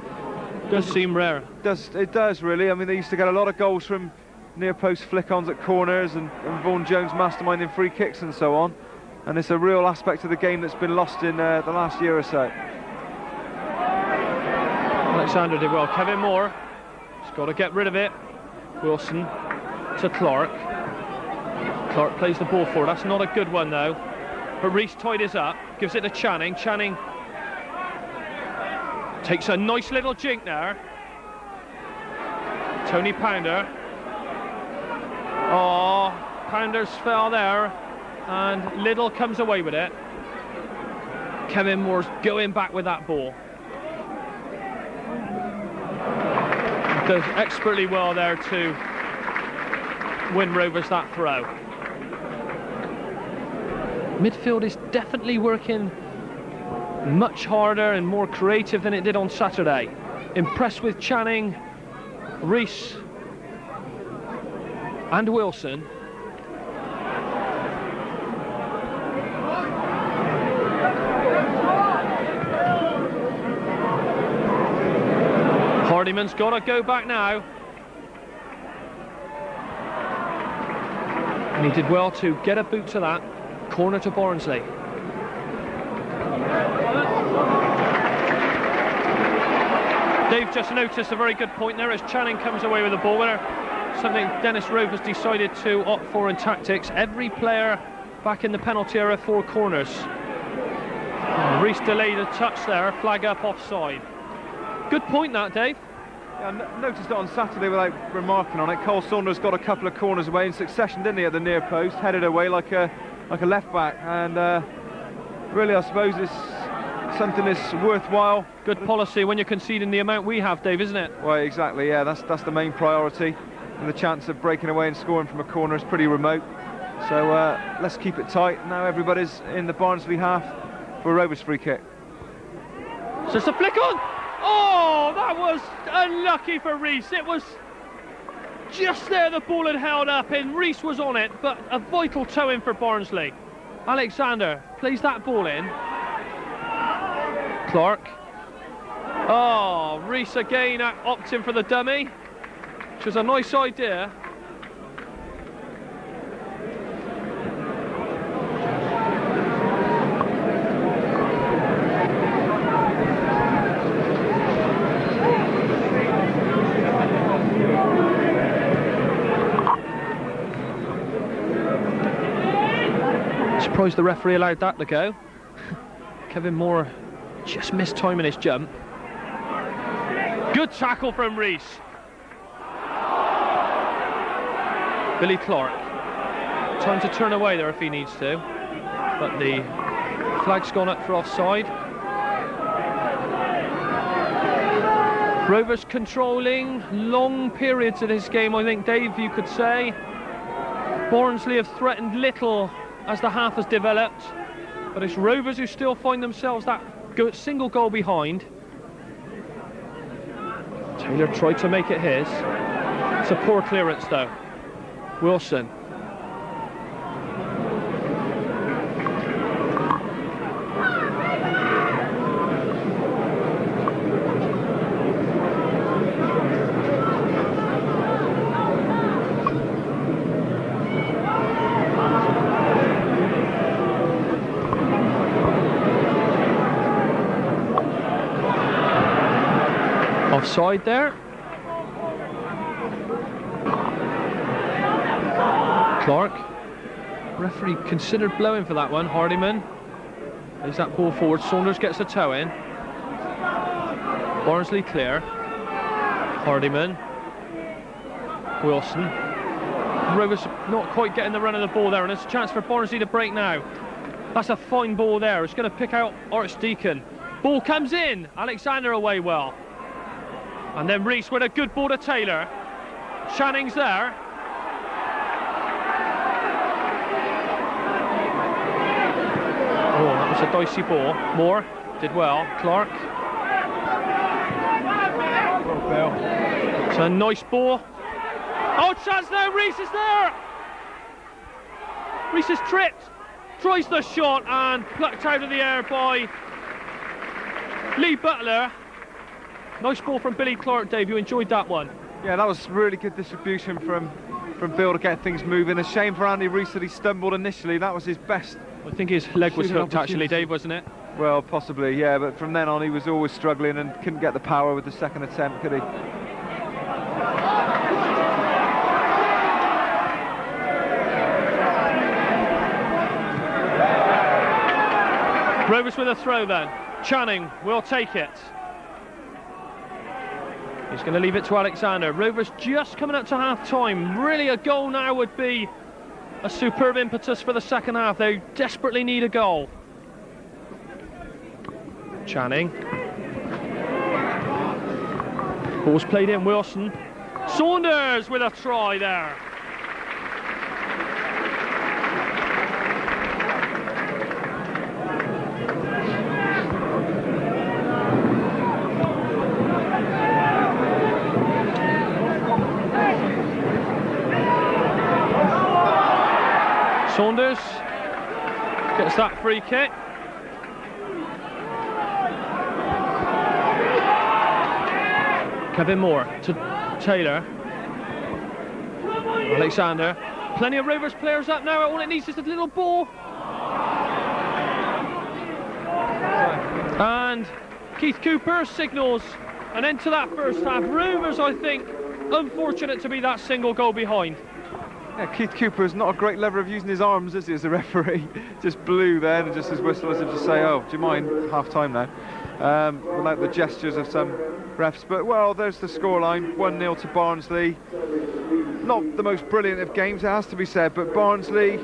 does seem rare.
It does really. I mean, they used to get a lot of goals from near post flick-ons at corners, and Vaughan Jones masterminding free kicks and so on. And it's a real aspect of the game that's been lost in the last year or so.
Alexander did well. Kevin Moore, he's got to get rid of it. Wilson to Clark. Clark plays the ball forward. That's not a good one though. But Rees tied us up, gives it to Channing. Channing takes a nice little jink there. Tony Pounder. Oh, Pounders fell there, and Liddell comes away with it. Kevin Moore's going back with that ball. Does expertly well there to win Rovers that throw. Midfield is definitely working much harder and more creative than it did on Saturday. Impressed with Channing, Rees and Wilson. Hardiman's got to go back now. And he did well to get a boot to that. Corner to Barnsley. Dave just noticed a very good point there as Channing comes away with the ball winner. Something Dennis Rovers decided to opt for in tactics. Every player back in the penalty area, 4 corners. Rees delayed a touch there, flag up offside. Good point that, Dave.
Yeah, I noticed it on Saturday without remarking on it. Cole Saunders got a couple of corners away in succession, didn't he, at the near post, headed away like a left back, and really I suppose it's something that's worthwhile.
Good policy when you're conceding the amount we have, Dave, isn't it?
Well, exactly, yeah, that's the main priority. and the chance of breaking away and scoring from a corner is pretty remote. So let's keep it tight. Now everybody's in the Barnsley half for a Rovers free kick.
So it's a flick on. Oh, that was unlucky for Reese. It was just there the ball had held up and Reese was on it, but a vital toe in for Barnsley. Alexander plays that ball in. Clark. Oh, Reese again opting for the dummy, which was a nice idea. Surprised the referee allowed that to go. Kevin Moore just missed time in his jump. Good tackle from Reese. Billy Clark. Time to turn away there if he needs to. But the flag's gone up for offside. Rovers controlling long periods of this game, I think, Dave, you could say. Barnsley have threatened little as the half has developed, but it's Rovers who still find themselves that single goal behind. Taylor tried to make it his. It's a poor clearance though. Wilson. Offside there. Clark. Referee considered blowing for that one. Hardiman plays that ball forward. Saunders gets a toe in. Barnsley clear. Hardiman. Wilson. Rovers not quite getting the run of the ball there, and it's a chance for Barnsley to break now. That's a fine ball there. It's going to pick out Archdeacon. Ball comes in. Alexander away well. And then Reese with a good ball to Taylor. Channing's there. Oh, that was a dicey ball. Moore did well. Clark. It's a nice ball. Oh, chance now. Reese is there. Reese is tripped. Tries the shot and plucked out of the air by Lee Butler. Nice ball from Billy Clark, Dave. You enjoyed that one?
Yeah, that was really good distribution from Bill to get things moving. A shame for Andy Reese that he stumbled initially. That was his best.
I think his leg was hooked actually, Dave, wasn't it?
Well, possibly, yeah, but from then on he was always struggling and couldn't get the power with the second attempt, could he?
Rovers with a throw then. Channing will take it. He's going to leave it to Alexander. Rovers just coming up to half-time. Really, a goal now would be a superb impetus for the second half. They desperately need a goal. Channing. Ball's played in. Wilson. Saunders with a try there. Saunders gets that free kick. Kevin Moore to Taylor. Alexander. Plenty of Rovers players up now. All it needs is a little ball. And Keith Cooper signals an end to that first half. Rovers, I think, unfortunate to be that single goal behind.
Yeah, Keith Cooper is not a great lover of using his arms, is he, as a referee? Just blew there and just his whistle as if to say, oh, do you mind, half time now? Without the gestures of some refs. But, well, there's the scoreline, 1-0 to Barnsley. Not the most brilliant of games, it has to be said, but Barnsley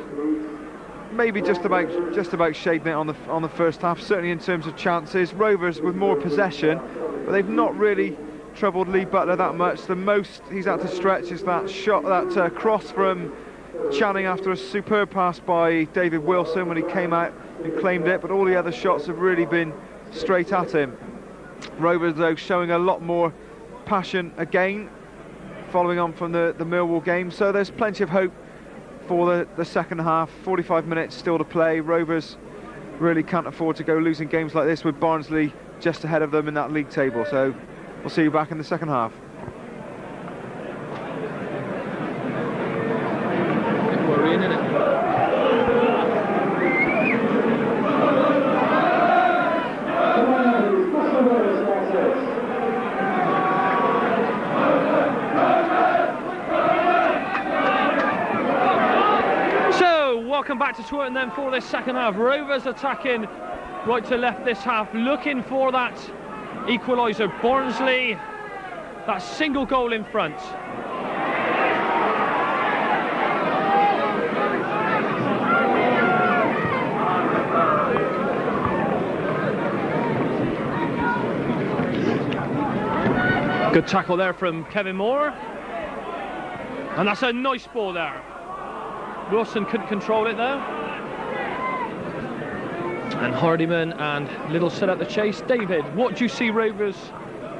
maybe just about shading it on the first half, certainly in terms of chances. Rovers with more possession, but they've not really troubled Lee Butler that much. The most he's had to stretch is that shot, that cross from Channing after a superb pass by David Wilson when he came out and claimed it, but all the other shots have really been straight at him. Rovers though showing a lot more passion again, following on from the Millwall game, so there's plenty of hope for the second half. 45 minutes still to play. Rovers really can't afford to go losing games like this with Barnsley just ahead of them in that league table, so we'll see you back in the second half.
Welcome back to Twerton then for this second half. Rovers attacking right to left this half, looking for that equaliser. Barnsley, that single goal in front. Good tackle there from Kevin Moore, and that's a nice ball there. Wilson couldn't control it though, and Hardiman and Little set up the chase. David, what do you see Rovers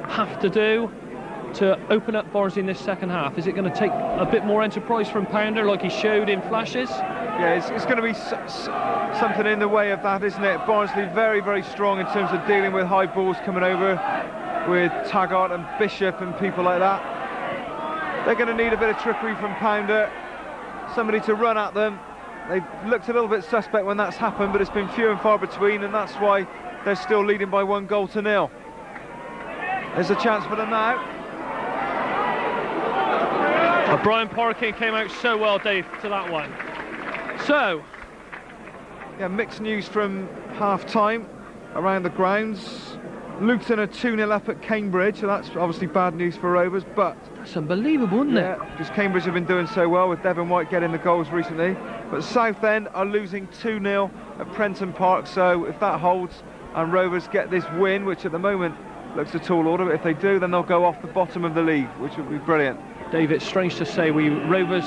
have to do to open up Barnsley in this second half? Is it going to take a bit more enterprise from Pounder like he showed in flashes?
Yeah, it's going to be something in the way of that, isn't it? Barnsley very, very strong in terms of dealing with high balls coming over with Taggart and Bishop and people like that. They're going to need a bit of trickery from Pounder, somebody to run at them. They've looked a little bit suspect when that's happened, but it's been few and far between, and that's why they're still leading by 1-0. There's a chance for them now.
Brian Parkin came out so well, Dave, to that one. So,
yeah, mixed news from half-time around the grounds. Luton are 2-0 up at Cambridge, so that's obviously bad news for Rovers, but
that's unbelievable, isn't it?
Because Cambridge have been doing so well with Devon White getting the goals recently. But Southend are losing 2-0 at Prenton Park, so if that holds and Rovers get this win, which at the moment looks a tall order, but if they do, then they'll go off the bottom of the league, which would be brilliant.
Dave, it's strange to say, Rovers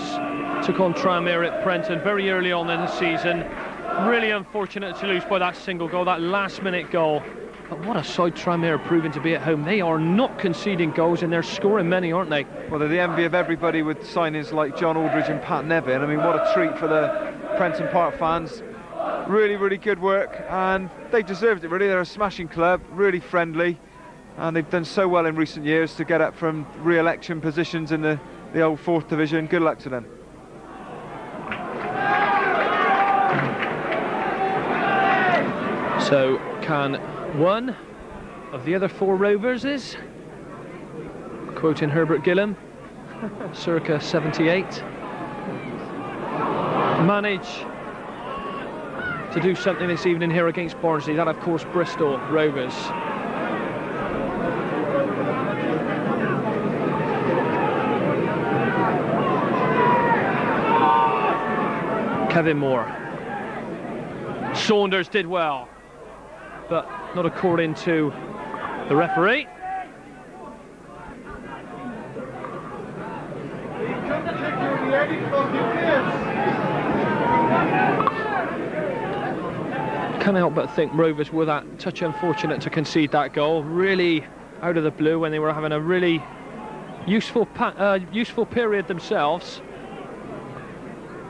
took on Tranmere at Prenton very early on in the season. Really unfortunate to lose by that single goal, that last-minute goal. But what a side Tranmere are proving to be at home. They are not conceding goals, and they're scoring many, aren't they?
Well, they're the envy of everybody with signings like John Aldridge and Pat Nevin. I mean, what a treat for the Prenton Park fans. Really, really good work, and they deserved it, really. They're a smashing club, really friendly, and they've done so well in recent years to get up from re-election positions in the old 4th Division. Good luck to them.
So, can one of the other 4 Rovers, quoting Herbert Gillam, circa 78, manage to do something this evening here against Barnsley? That, of course, Bristol Rovers. Kevin Moore. Saunders did well, but not according to the referee. Can't help but think Rovers were that touch unfortunate to concede that goal, really out of the blue when they were having a really useful period themselves.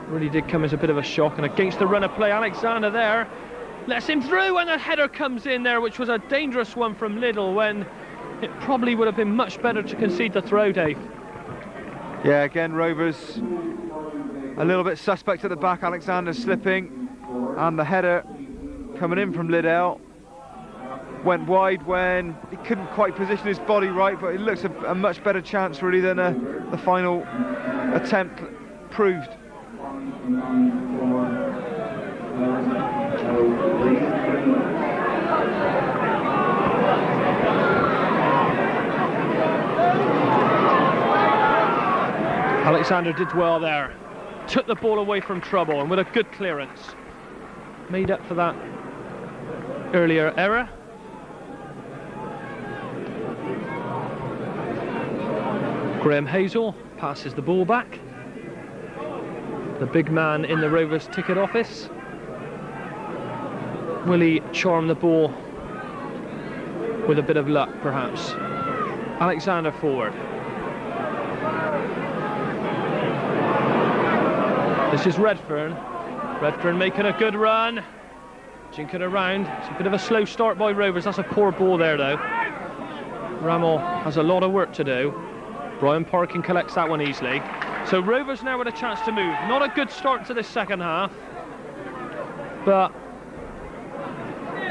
Really did come as a bit of a shock, and against the run of play, Alexander there lets him through, and a header comes in there, which was a dangerous one from Liddell, when it probably would have been much better to concede the throw, Dave.
Yeah, again, Rovers a little bit suspect at the back. Alexander slipping, and the header coming in from Liddell went wide when he couldn't quite position his body right, but it looks a much better chance really than the final attempt proved.
Alexander did well there, took the ball away from trouble, and with a good clearance made up for that earlier error. Graham Hazel passes the ball back. The big man in the Rovers ticket office. Will he charm the ball with a bit of luck, perhaps? Alexander forward. This is Redfern. Redfern making a good run. Jinking around. It's a bit of a slow start by Rovers. That's a poor ball there, though. Rammel has a lot of work to do. Brian Parkin collects that one easily. So Rovers now with a chance to move. Not a good start to this second half. But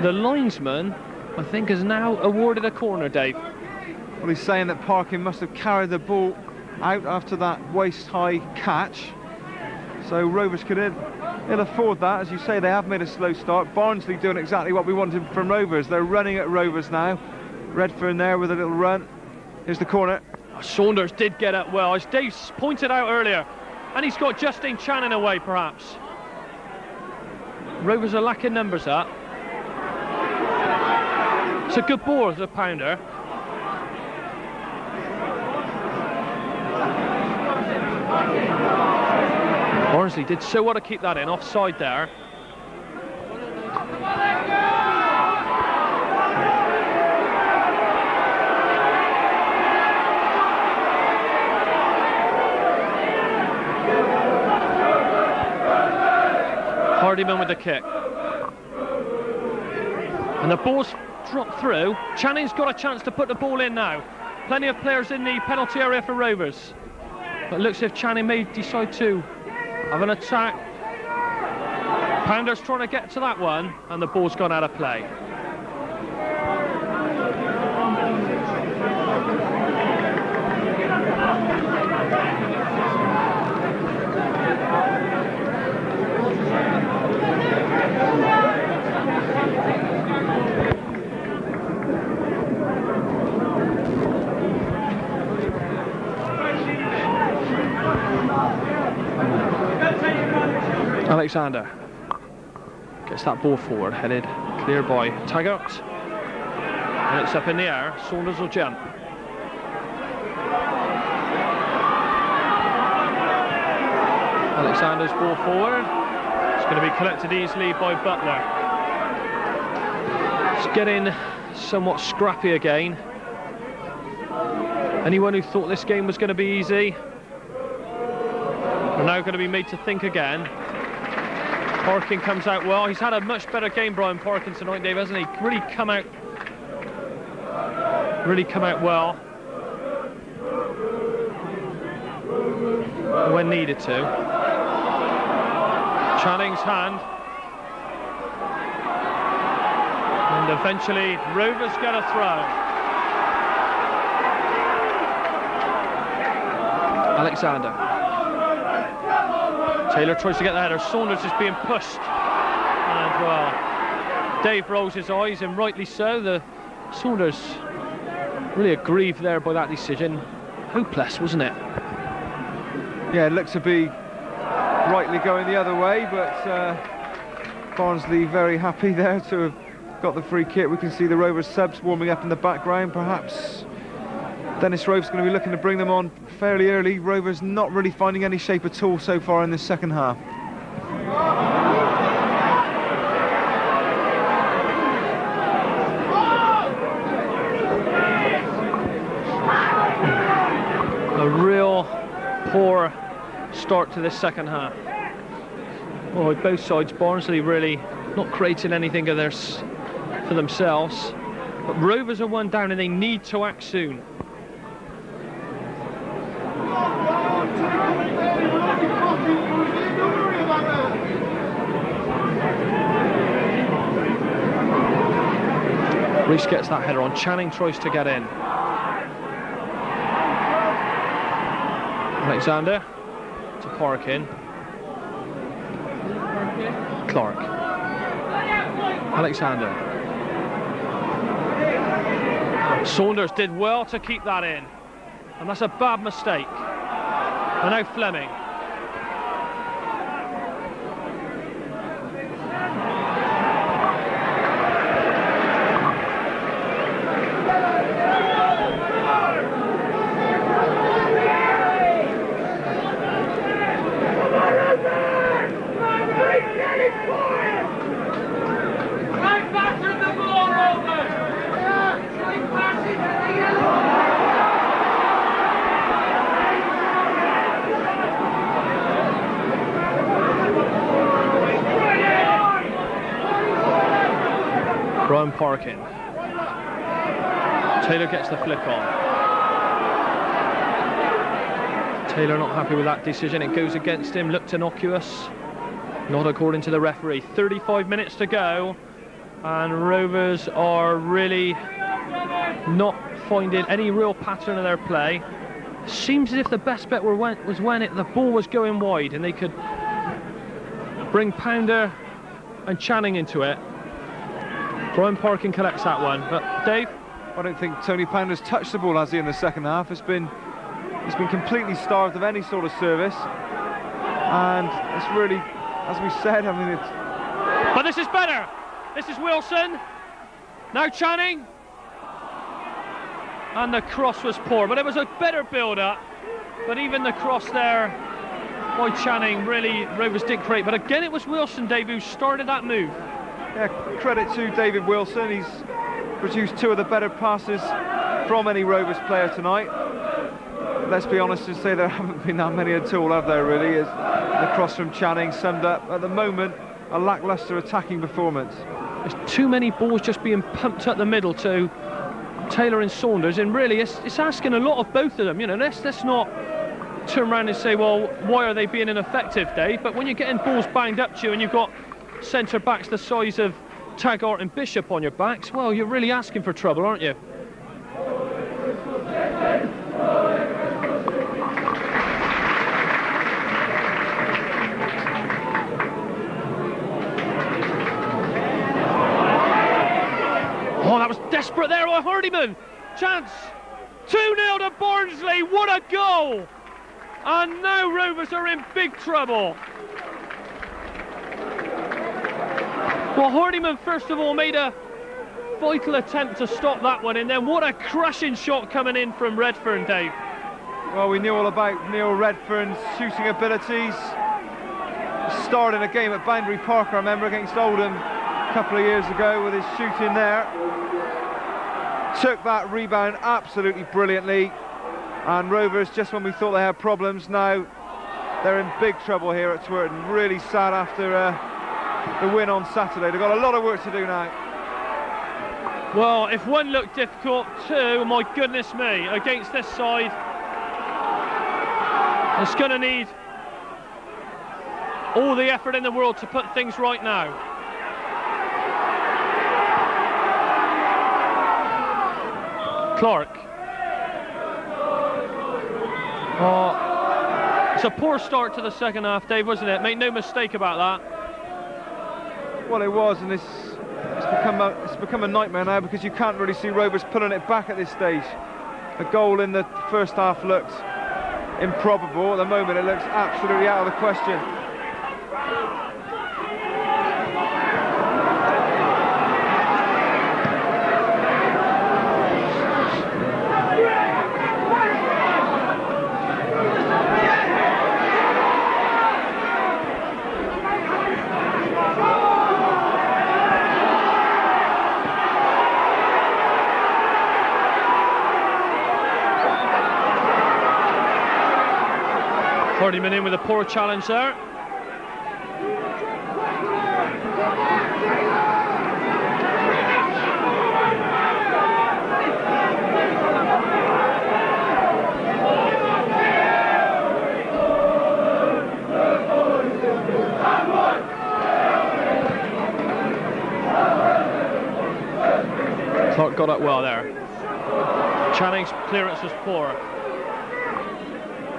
the linesman, I think, has now awarded a corner, Dave.
Well, he's saying that Parkin must have carried the ball out after that waist-high catch. So Rovers could ill afford that. As you say, they have made a slow start. Barnsley doing exactly what we wanted from Rovers. They're running at Rovers now. Redfern there with a little run. Here's the corner.
Saunders did get up well, as Dave pointed out earlier. And he's got Justine Channing away, perhaps. Rovers are lacking numbers up. It's a good ball, the pounder. Barnsley did so well to keep that in, offside there. Hardyman with the kick. And the ball's dropped through. Channing's got a chance to put the ball in now. Plenty of players in the penalty area for Rovers. But it looks as if Channing may decide to have an attack. Pounder's trying to get to that one, and the ball's gone out of play. Alexander gets that ball forward, headed clear by Taggart, and it's up in the air. Saunders will jump. Alexander's ball forward. It's going to be collected easily by Butler. It's getting somewhat scrappy again. Anyone who thought this game was going to be easy are now going to be made to think again. Parkin comes out well. He's had a much better game, Brian Parkin, tonight, Dave, hasn't he? Really come out well when needed to. Channing's hand, and eventually Rovers get a throw. Alexander. Taylor tries to get the header. Saunders is being pushed, and well, Dave rolls his eyes, and rightly so. The Saunders really aggrieved there by that decision. Hopeless, wasn't it?
Yeah, it looks to be rightly going the other way, but Barnsley very happy there to have got the free kick. We can see the Rovers subs warming up in the background. Perhaps Dennis Rove's going to be looking to bring them on fairly early. Rovers not really finding any shape at all so far in this second half.
A real poor start to this second half. Well, both sides, Barnsley really not creating anything of theirs for themselves. But Rovers are one down and they need to act soon. Reese gets that header on. Channing tries to get in. Alexander to Parkin. Clark. Alexander. Saunders did well to keep that in, and that's a bad mistake. And now Fleming. Ryan Parkin. Taylor gets the flick on. Taylor not happy with that decision. It goes against him. Looked innocuous. Not according to the referee. 35 minutes to go. And Rovers are really not finding any real pattern of their play. Seems as if the best bet was when the ball was going wide and they could bring Pounder and Channing into it. Brian Parkin collects that one, but Dave?
I don't think Tony Pounder's touched the ball, has he, in the second half? He's been completely starved of any sort of service, and it's really, as we said, I mean, it's...
But this is better. This is Wilson. Now Channing. And the cross was poor, but it was a better build-up. But even the cross there by Channing, really, Rovers did create. But again, it was Wilson, Dave, who started that move.
Yeah, credit to David Wilson. He's produced two of the better passes from any Rovers player tonight. Let's be honest and say there haven't been that many at all, have there, really? As the cross from Channing summed up, at the moment, a lacklustre attacking performance.
There's too many balls just being pumped up the middle to Taylor and Saunders, and really it's asking a lot of both of them. You know, let's not turn around and say, well, why are they being ineffective, Dave? But when you're getting balls banged up to you and you've got centre backs the size of Taggart and Bishop on your backs, well, you're really asking for trouble, aren't you? Oh, that was desperate there by Hardyman. Chance. 2-0 to Barnsley. What a goal. And now Rovers are in big trouble. Well, Hardyman first of all made a vital attempt to stop that one, and then what a crashing shot coming in from Redfern, Dave.
Well, we knew all about Neil Redfern's shooting abilities. Started a game at Boundary Park, I remember, against Oldham a couple of years ago with his shooting there. Took that rebound absolutely brilliantly, and Rovers, just when we thought they had problems, now they're in big trouble here at Twerton. Really sad after the win on Saturday. They've got a lot of work to do now.
Well, if one looked difficult, two, my goodness me, against this side, it's going to need all the effort in the world to put things right now. Clark. Oh, it's a poor start to the second half, Dave, wasn't it? Make no mistake about that.
Well, it was, and it's become a nightmare now, because you can't really see Rovers pulling it back at this stage. The goal in the first half looked improbable. At the moment, it looks absolutely out of the question.
Hardyman in with a poor challenge there. Clark got up well there. Channing's clearance was poor.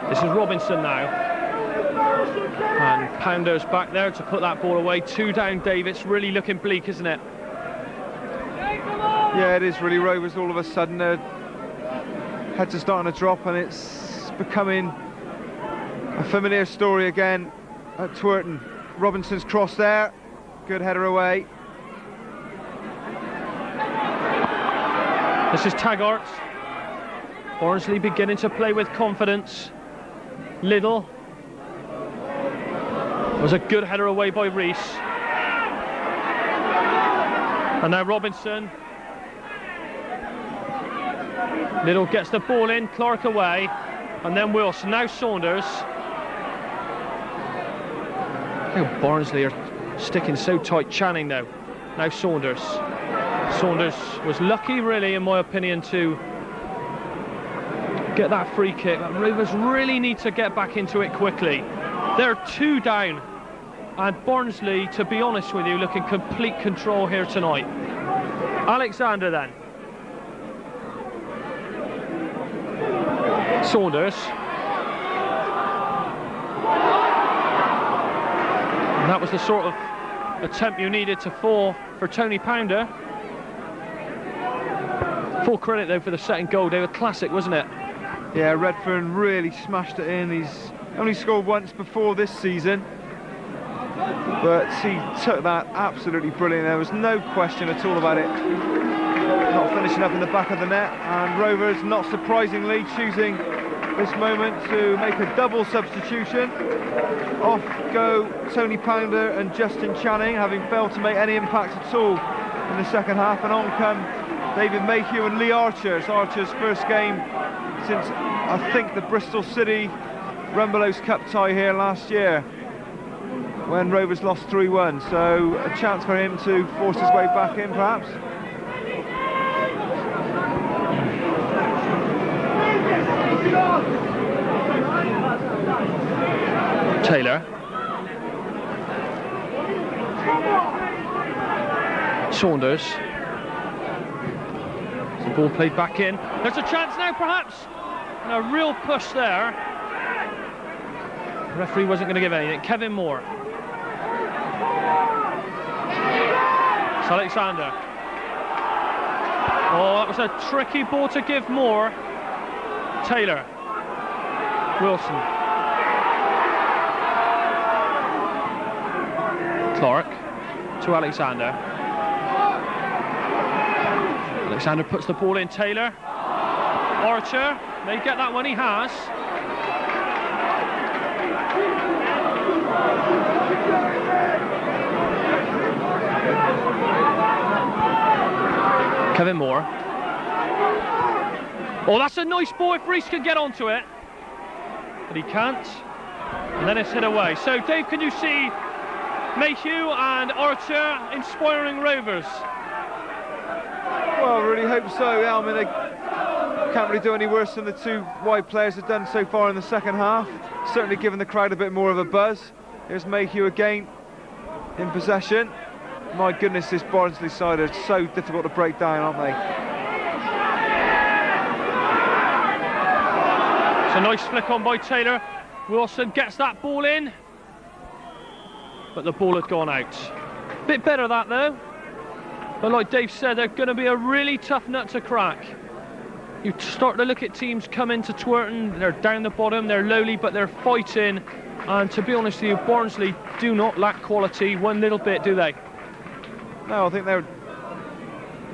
This is Robinson now, and Pounder's back there to put that ball away. 2 down, Dave. It's really looking bleak, isn't it?
Yeah, it is really. Rovers all of a sudden heads are starting to drop, and it's becoming a familiar story again at Twerton. Robinson's cross there, good header away.
This is Taggart. Barnsley beginning to play with confidence. Little was a good header away by Rees, and now Robinson. Little gets the ball in, Clark away, and then Wilson. Now Saunders. How Barnsley are sticking so tight. Channing now. Now Saunders. Saunders was lucky, really, in my opinion, to get that free kick. But Rovers really need to get back into it quickly. They're 2 down, and Barnsley, to be honest with you, look in complete control here tonight. Alexander then. Saunders. And that was the sort of attempt you needed to fall for Tony Pounder. Full credit though for the second goal. They were classic, wasn't it?
Yeah, Redfern really smashed it in. He's only scored once before this season, but he took that absolutely brilliant. There was no question at all about it. Not finishing up in the back of the net, and Rovers, not surprisingly, choosing this moment to make a double substitution. Off go Tony Pounder and Justin Channing, having failed to make any impact at all in the second half, and on come David Mayhew and Lee Archer. It's Archer's first game since, I think, the Bristol City Rumbelows Cup tie here last year, when Rovers lost 3-1, so a chance for him to force his way back in, perhaps.
Taylor. Saunders. The ball played back in. There's a chance now, perhaps, and a real push there. The referee wasn't going to give anything. Kevin Moore. It's Alexander. Oh, that was a tricky ball to give Moore. Taylor. Wilson. Clark to Alexander. Alexander puts the ball in. Taylor. Archer may get that one. He has. Kevin Moore. Oh, that's a nice ball if Reese can get onto it, but he can't, and then it's hit away. So Dave, can you see Mayhew and Archer inspiring Rovers?
Well, I really hope so. Yeah, I mean, they can't really do any worse than the two wide players have done so far in the second half. Certainly giving the crowd a bit more of a buzz. Here's Mayhew again in possession. My goodness, this Barnsley side are so difficult to break down, aren't they?
It's a nice flick on by Taylor. Wilson gets that ball in, but the ball had gone out. Bit better that though. But like Dave said, they're going to be a really tough nut to crack. You start to look at teams come into Twerton, they're down the bottom, they're lowly, but they're fighting. And to be honest with you, Barnsley do not lack quality one little bit, do they?
No, I think they're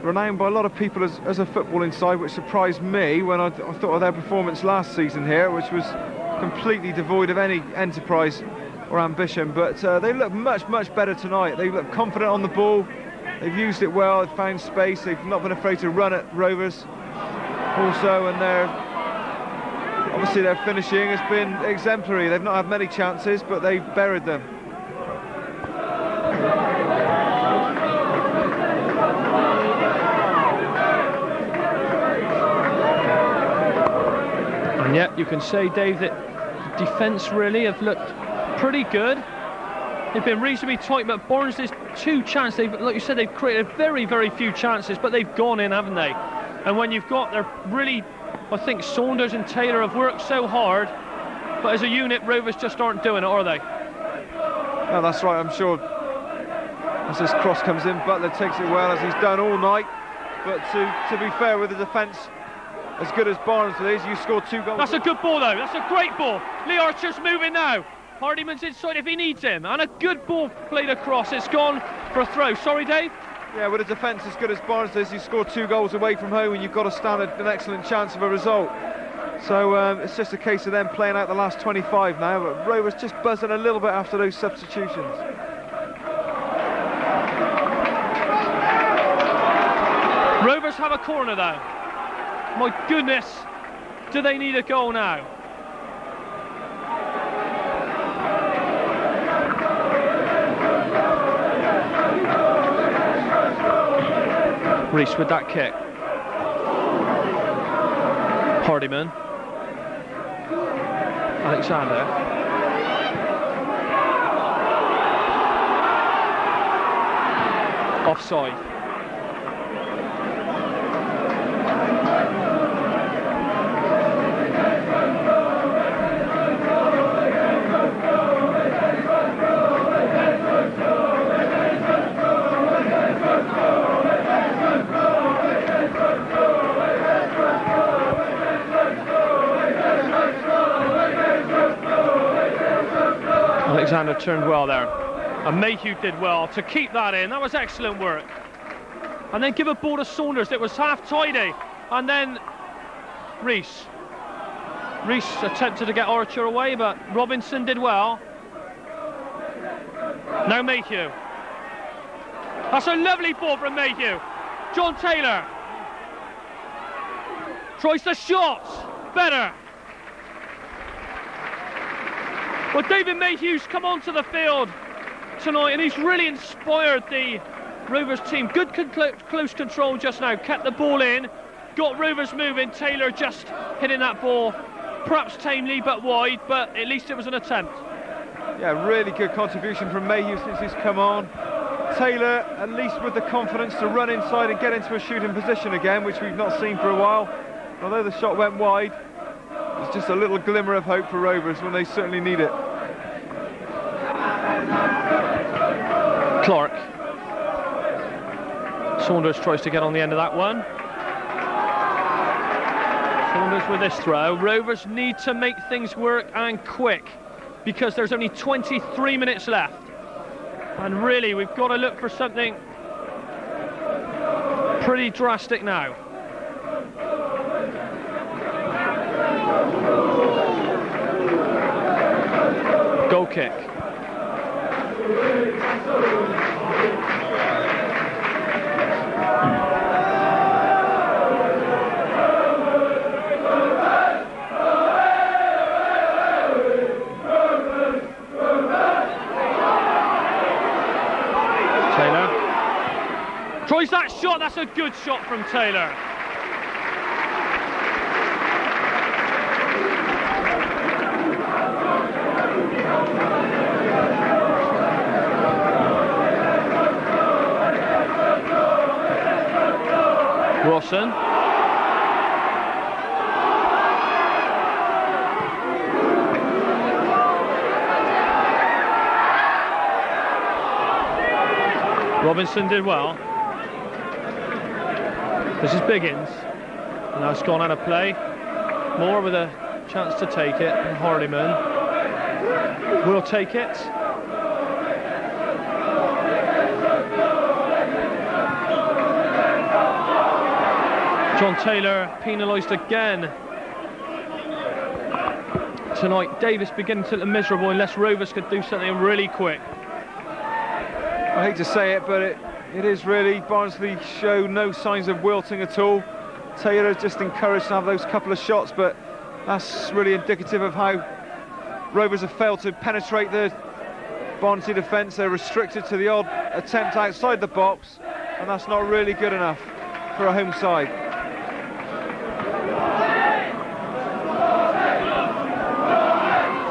renowned by a lot of people as a footballing side, which surprised me when I thought of their performance last season here, which was completely devoid of any enterprise or ambition. But they look much, much better tonight. They look confident on the ball. They've used it well, they've found space, they've not been afraid to run at Rovers also, and obviously their finishing has been exemplary. They've not had many chances, but they've buried them.
And yet you can say, Dave, that defence really have looked pretty good. They've been reasonably tight, but Barnsley's two chances, like you said, they've created very, very few chances, but they've gone in, haven't they? And when you've got, they're really, I think Saunders and Taylor have worked so hard, but as a unit, Rovers just aren't doing it, are they?
No, that's right, I'm sure. As this cross comes in, Butler takes it well, as he's done all night. But to be fair with the defence, as good as Barnsley is, you scored 2 goals.
That's a good ball though, that's a great ball. Lee Archer's moving now. Hardyman's inside if he needs him, and a good ball played across. It's gone for a throw. Sorry, Dave?
Yeah, with a defence as good as Barnsley's, you scored 2 goals away from home and you've got to stand an excellent chance of a result. So it's just a case of them playing out the last 25 now, but Rovers just buzzing a little bit after those substitutions.
Rovers have a corner though. My goodness, do they need a goal now? Reese with that kick. Hardiman. Alexander. Offside. Alexander turned well there, and Mayhew did well to keep that in. That was excellent work. And then give a ball to Saunders. It was half tidy, and then Reese attempted to get Archer away, but Robinson did well. Now Mayhew. That's a lovely ball from Mayhew. John Taylor tries the shot. Better. Well, David Mayhew's come onto the field tonight, and he's really inspired the Rovers team. Good close control just now, kept the ball in, got Rovers moving. Taylor just hitting that ball, perhaps tamely but wide, but at least it was an attempt.
Yeah, really good contribution from Mayhew since he's come on. Taylor, at least with the confidence to run inside and get into a shooting position again, which we've not seen for a while. Although the shot went wide, it's just a little glimmer of hope for Rovers when they certainly need it.
Clark. Saunders tries to get on the end of that one. Saunders with this throw. Rovers need to make things work, and quick, because there's only 23 minutes left. And really, we've got to look for something pretty drastic now. Goal kick. Taylor tries that shot. That's a good shot from Taylor. Rawson. Robinson did well. This is Biggins. Now it's gone out of play. Moore with a chance to take it. And Hardiman will take it. John Taylor penalised again tonight. Davis beginning to look miserable unless Rovers could do something really quick.
I hate to say it, but it is really, Barnsley show no signs of wilting at all. Taylor just encouraged to have those couple of shots, but that's really indicative of how Rovers have failed to penetrate the Barnsley defence. They're restricted to the odd attempt outside the box, and that's not really good enough for a home side.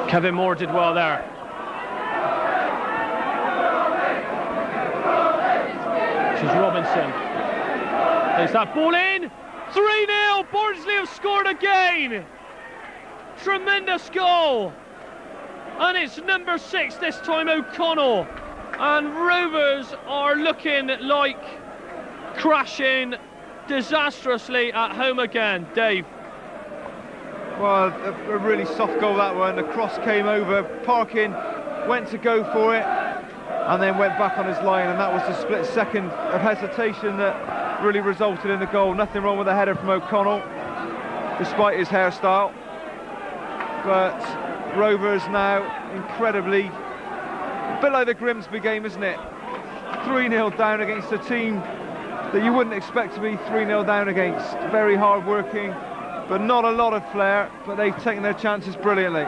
Kevin Moore did well there. This is Robinson. There's that ball in. 3-0. Barnsley have scored again. Tremendous goal. And it's number 6 this time, O'Connell. And Rovers are looking like crashing disastrously at home again. Dave.
Well, a really soft goal that one. The cross came over, Parkin went to go for it and then went back on his line, and that was the split second of hesitation that really resulted in the goal. Nothing wrong with the header from O'Connell, despite his hairstyle. But Rovers now incredibly, a bit like the Grimsby game, isn't it? 3-0 down against a team that you wouldn't expect to be 3-0 down against. Very hard working, but not a lot of flair, but they've taken their chances brilliantly.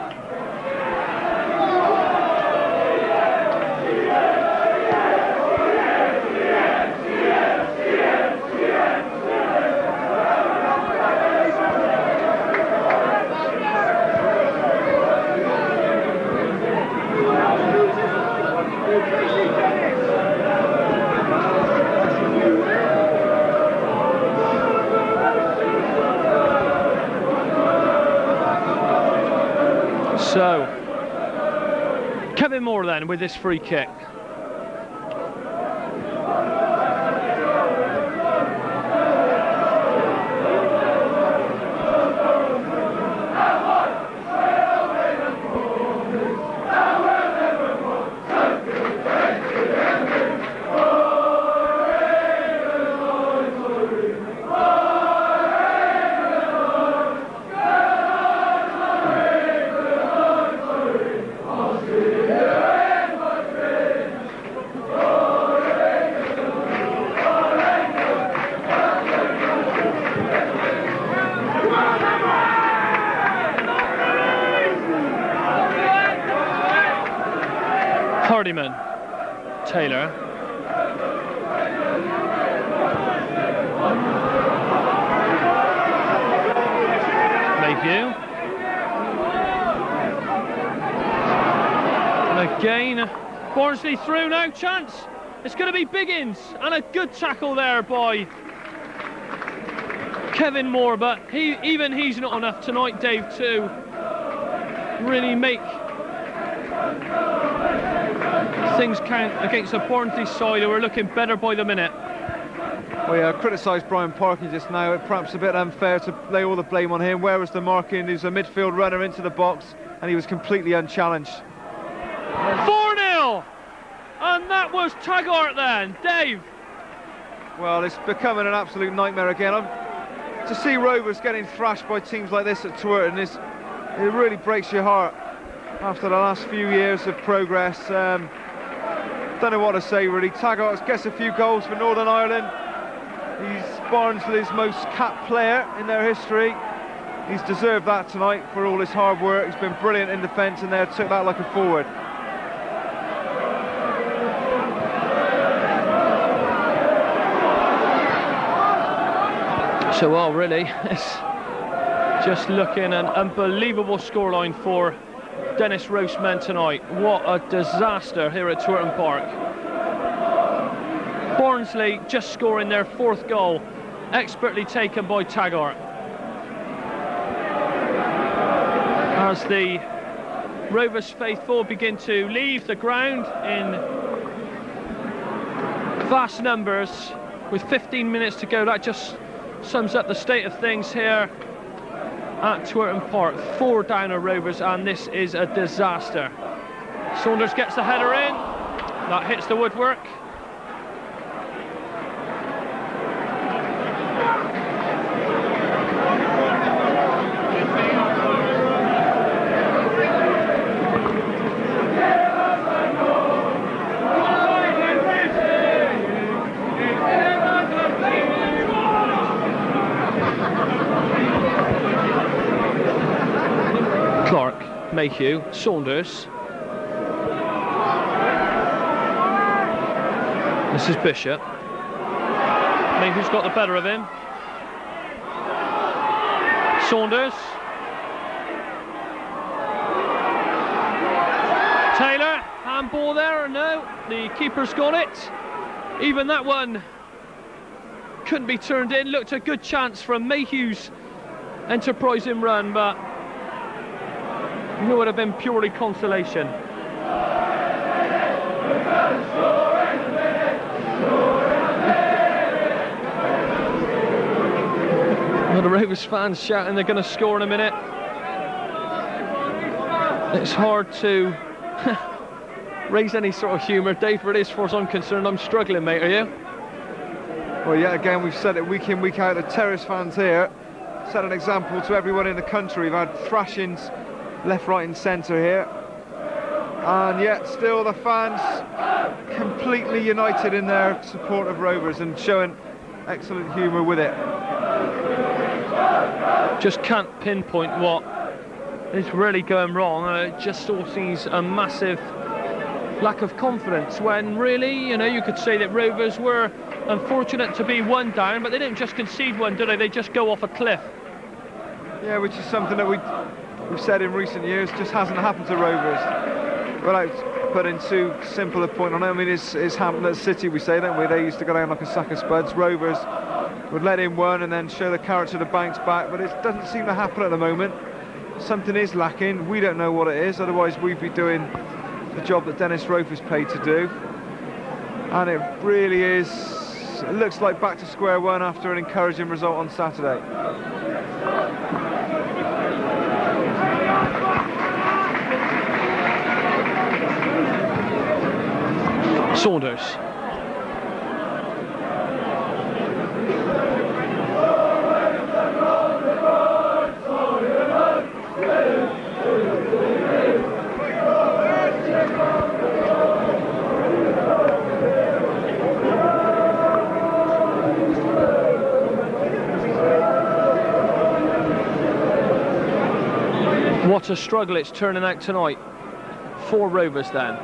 Kevin Moore then with this free kick. Hardiman, Taylor, Mayhew, and again Barnsley through now, chance, it's going to be Biggins, and a good tackle there by Kevin Moore, but even he's not enough tonight, Dave, to really make things count against a Barnsley side who are looking better by the minute.
Well, yeah, I criticised Brian Parkin just now. It perhaps a bit unfair to lay all the blame on him. Where was the marking? He was a midfield runner into the box, and he was completely unchallenged.
4-0! And that was Taggart then, Dave.
Well, it's becoming an absolute nightmare again. To see Rovers getting thrashed by teams like this at Twerton, it really breaks your heart after the last few years of progress. Don't know what to say really. Taggart gets a few goals for Northern Ireland. He's Barnsley's most capped player in their history. He's deserved that tonight for all his hard work. He's been brilliant in defence and there, took that like a forward.
So, well, really, it's just looking an unbelievable scoreline for Dennis Roast's men tonight. What a disaster here at Twerton Park. Barnsley just scoring their 4th goal, expertly taken by Taggart. As the Rovers faithful begin to leave the ground in vast numbers with 15 minutes to go, that just sums up the state of things here at Twerton Park. 4 down are Rovers, and this is a disaster. Saunders gets the header in, that hits the woodwork. Mayhew, Saunders. This is Bishop. Mayhew's got the better of him. Saunders. Taylor, handball there or no? The keeper's got it. Even that one couldn't be turned in. Looked a good chance from Mayhew's enterprising run, but it would have been purely consolation. Well, the Rovers fans shouting they're going to score in a minute. It's hard to raise any sort of humour. Dave, for it is, as far as I'm concerned, I'm struggling, mate, are you?
Well, yet again, we've said it week in, week out. The Terrace fans here set an example to everyone in the country. We've had thrashings left, right and centre here, and yet still the fans completely united in their support of Rovers and showing excellent humour with it.
Just can't pinpoint what is really going wrong. It just all seems a massive lack of confidence, when really, you know, you could say that Rovers were unfortunate to be 1 down, but they didn't just concede one, did they? They just go off a cliff.
Yeah, which is something that we've said in recent years just hasn't happened to Rovers. Without putting too simple a point on it, I mean, it's Hampton at City, we say, don't we? They used to go down like a sack of spuds. Rovers would let in one and then show the character to bounce back, but it doesn't seem to happen at the moment. Something is lacking. We don't know what it is, otherwise we'd be doing the job that Dennis Rofe is paid to do. And it really is, it looks like back to square one after an encouraging result on Saturday.
Saunders. What a struggle it's turning out tonight for Rovers then.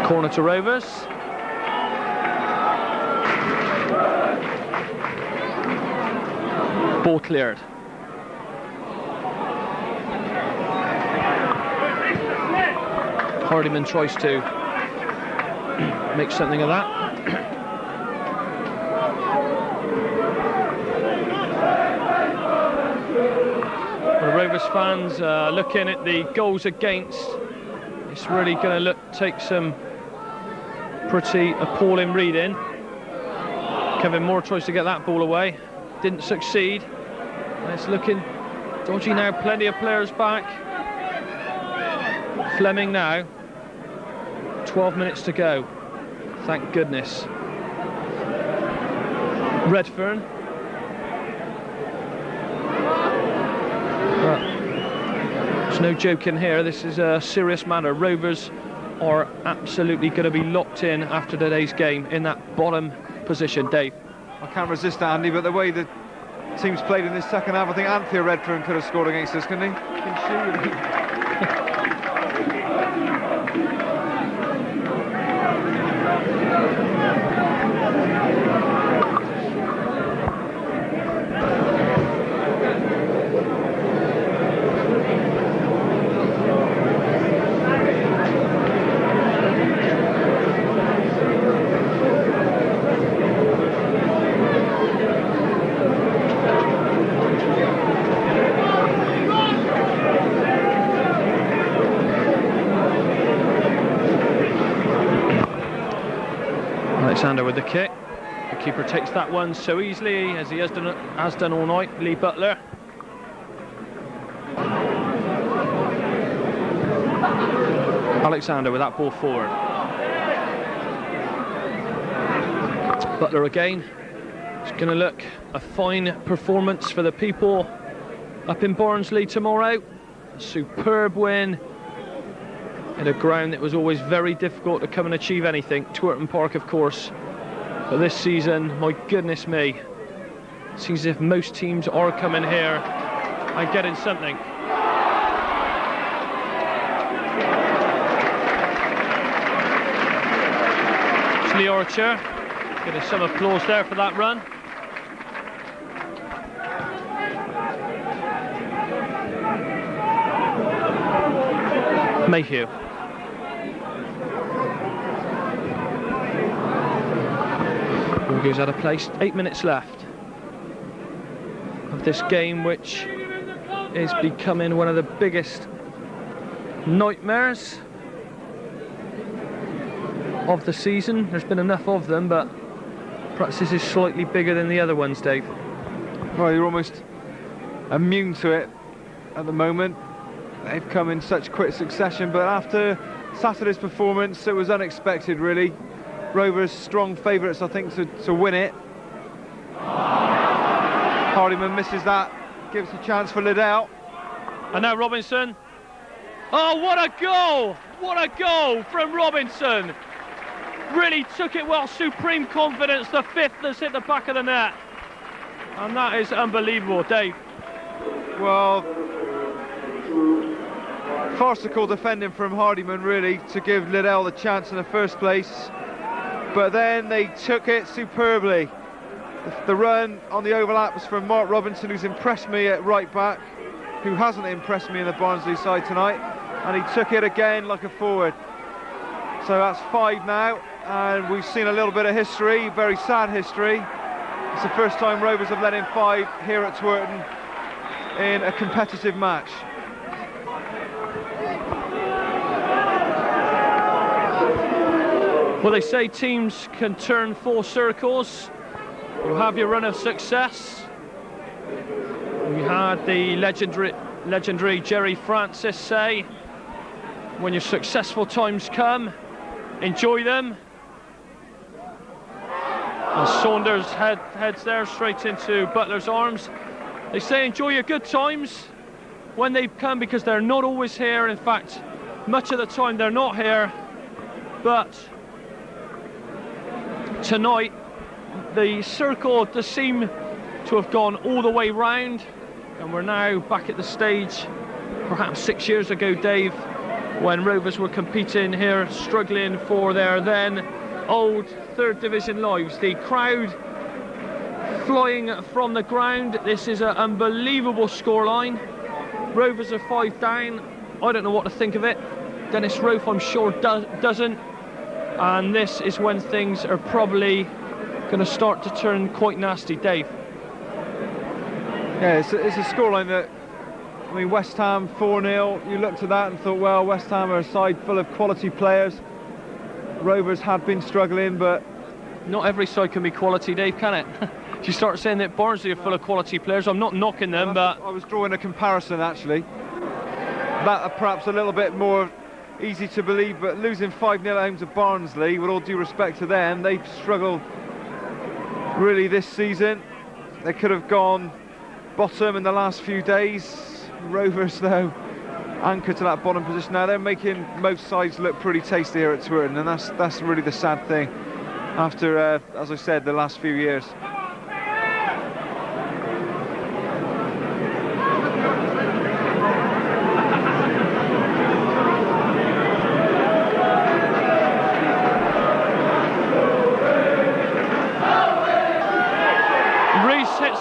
Corner to Rovers. Ball cleared. Hardiman tries to make something of that. The Rovers fans looking at the goals against. It's really going to take some pretty appalling reading. Kevin Moore tries to get that ball away, didn't succeed. It's looking dodgy now, plenty of players back. Fleming now, 12 minutes to go, thank goodness. Redfern. There's no joking here, this is a serious matter. Rovers are absolutely going to be locked in after today's game in that bottom position. Dave?
I can't resist that, Andy, but the way the team's played in this second half, I think Anthea Redfern could have scored against us, couldn't he?
Alexander with the kick. The keeper takes that one so easily, as he has done all night. Lee Butler. Alexander with that ball forward. Butler again. It's going to look a fine performance for the people up in Barnsley tomorrow. A superb win in a ground that was always very difficult to come and achieve anything. Twerton Park, of course. But this season, my goodness me, seems as if most teams are coming here and getting something. It's Lee Archer getting some applause there for that run. Mayhew. Ball goes out of place. 8 minutes left of this game, which is becoming one of the biggest nightmares of the season. There's been enough of them, but perhaps this is slightly bigger than the other ones, Dave.
Well, you're almost immune to it at the moment. They've come in such quick succession, but after Saturday's performance, it was unexpected, really. Rovers strong favourites, I think, to win it. Hardiman misses that, gives a chance for Liddell.
And now Robinson. Oh, what a goal! What a goal from Robinson! Really took it well, supreme confidence, the fifth that's hit the back of the net. And that is unbelievable, Dave.
Well, farcical defending from Hardiman, really, to give Liddell the chance in the first place. But then they took it superbly. The run on the overlap was from Mark Robinson, who's impressed me at right back, who hasn't impressed me in the Barnsley side tonight, and he took it again like a forward. So that's 5 now, and we've seen a little bit of history, very sad history. It's the first time Rovers have let in 5 here at Twerton in a competitive match.
Well, they say teams can turn full circles. You have your run of success. We had the legendary Jerry Francis say, when your successful times come, enjoy them. And Saunders heads there straight into Butler's arms. They say enjoy your good times when they come, because they're not always here. In fact, much of the time they're not here. But tonight, the circle does seem to have gone all the way round, and we're now back at the stage perhaps 6 years ago, Dave, when Rovers were competing here, struggling for their then old third division lives. The crowd flying from the ground. This is an unbelievable scoreline. Rovers are 5 down. I don't know what to think of it. Dennis Rofe, I'm sure, doesn't. And this is when things are probably going to start to turn quite nasty, Dave.
Yeah, it's a scoreline that, I mean, West Ham 4-0, you looked at that and thought, well, West Ham are a side full of quality players. Rovers had been struggling, but...
Not every side can be quality, Dave, can it? If you start saying that Barnsley are full of quality players, I'm not knocking them, but...
I was drawing a comparison, actually. That perhaps a little bit more easy to believe, but losing 5-0 at home to Barnsley, with all due respect to them, they've struggled really this season. They could have gone bottom in the last few days. Rovers, though, anchored to that bottom position. Now they're making most sides look pretty tasty here at Twerton, and that's really the sad thing after, as I said, the last few years.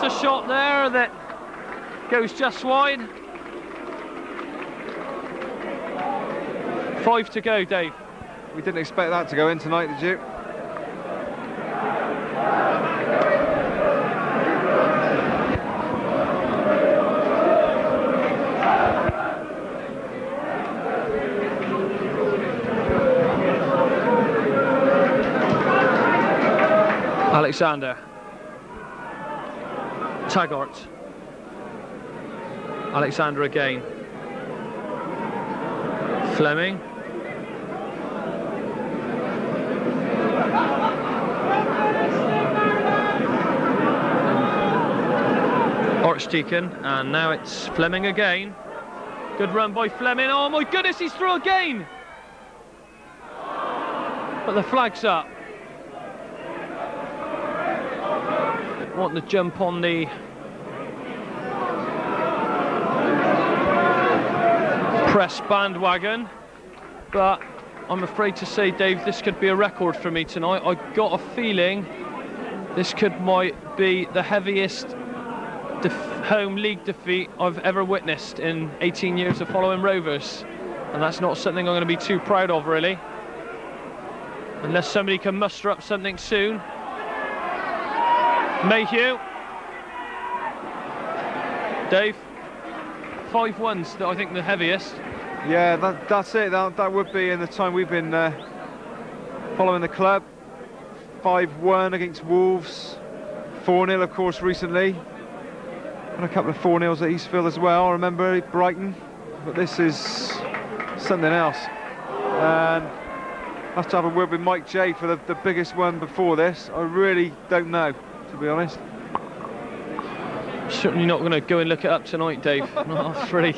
A shot there that goes just wide. 5 to go, Dave.
We didn't expect that to go in tonight, did you?
Alexander. Taggart. Alexander again. Fleming. Archdeacon, and now it's Fleming again. Good run by Fleming. Oh my goodness, he's through again! But the flag's up. Wanting to jump on the press bandwagon, but I'm afraid to say, Dave, this could be a record for me tonight. I got a feeling this might be the heaviest home league defeat I've ever witnessed in 18 years of following Rovers, and that's not something I'm going to be too proud of, really, unless somebody can muster up something soon. Mayhew. Dave, 5-1's I think the heaviest.
Yeah, that's it. That would be in the time we've been following the club. 5-1 against Wolves, 4-0 of course recently, and a couple of 4-0s at Eastfield as well. I remember Brighton, but this is something else. And I have to have a word with Mike J for the biggest one before this. I really don't know, to be honest.
Certainly not going to go and look it up tonight, Dave. Not free.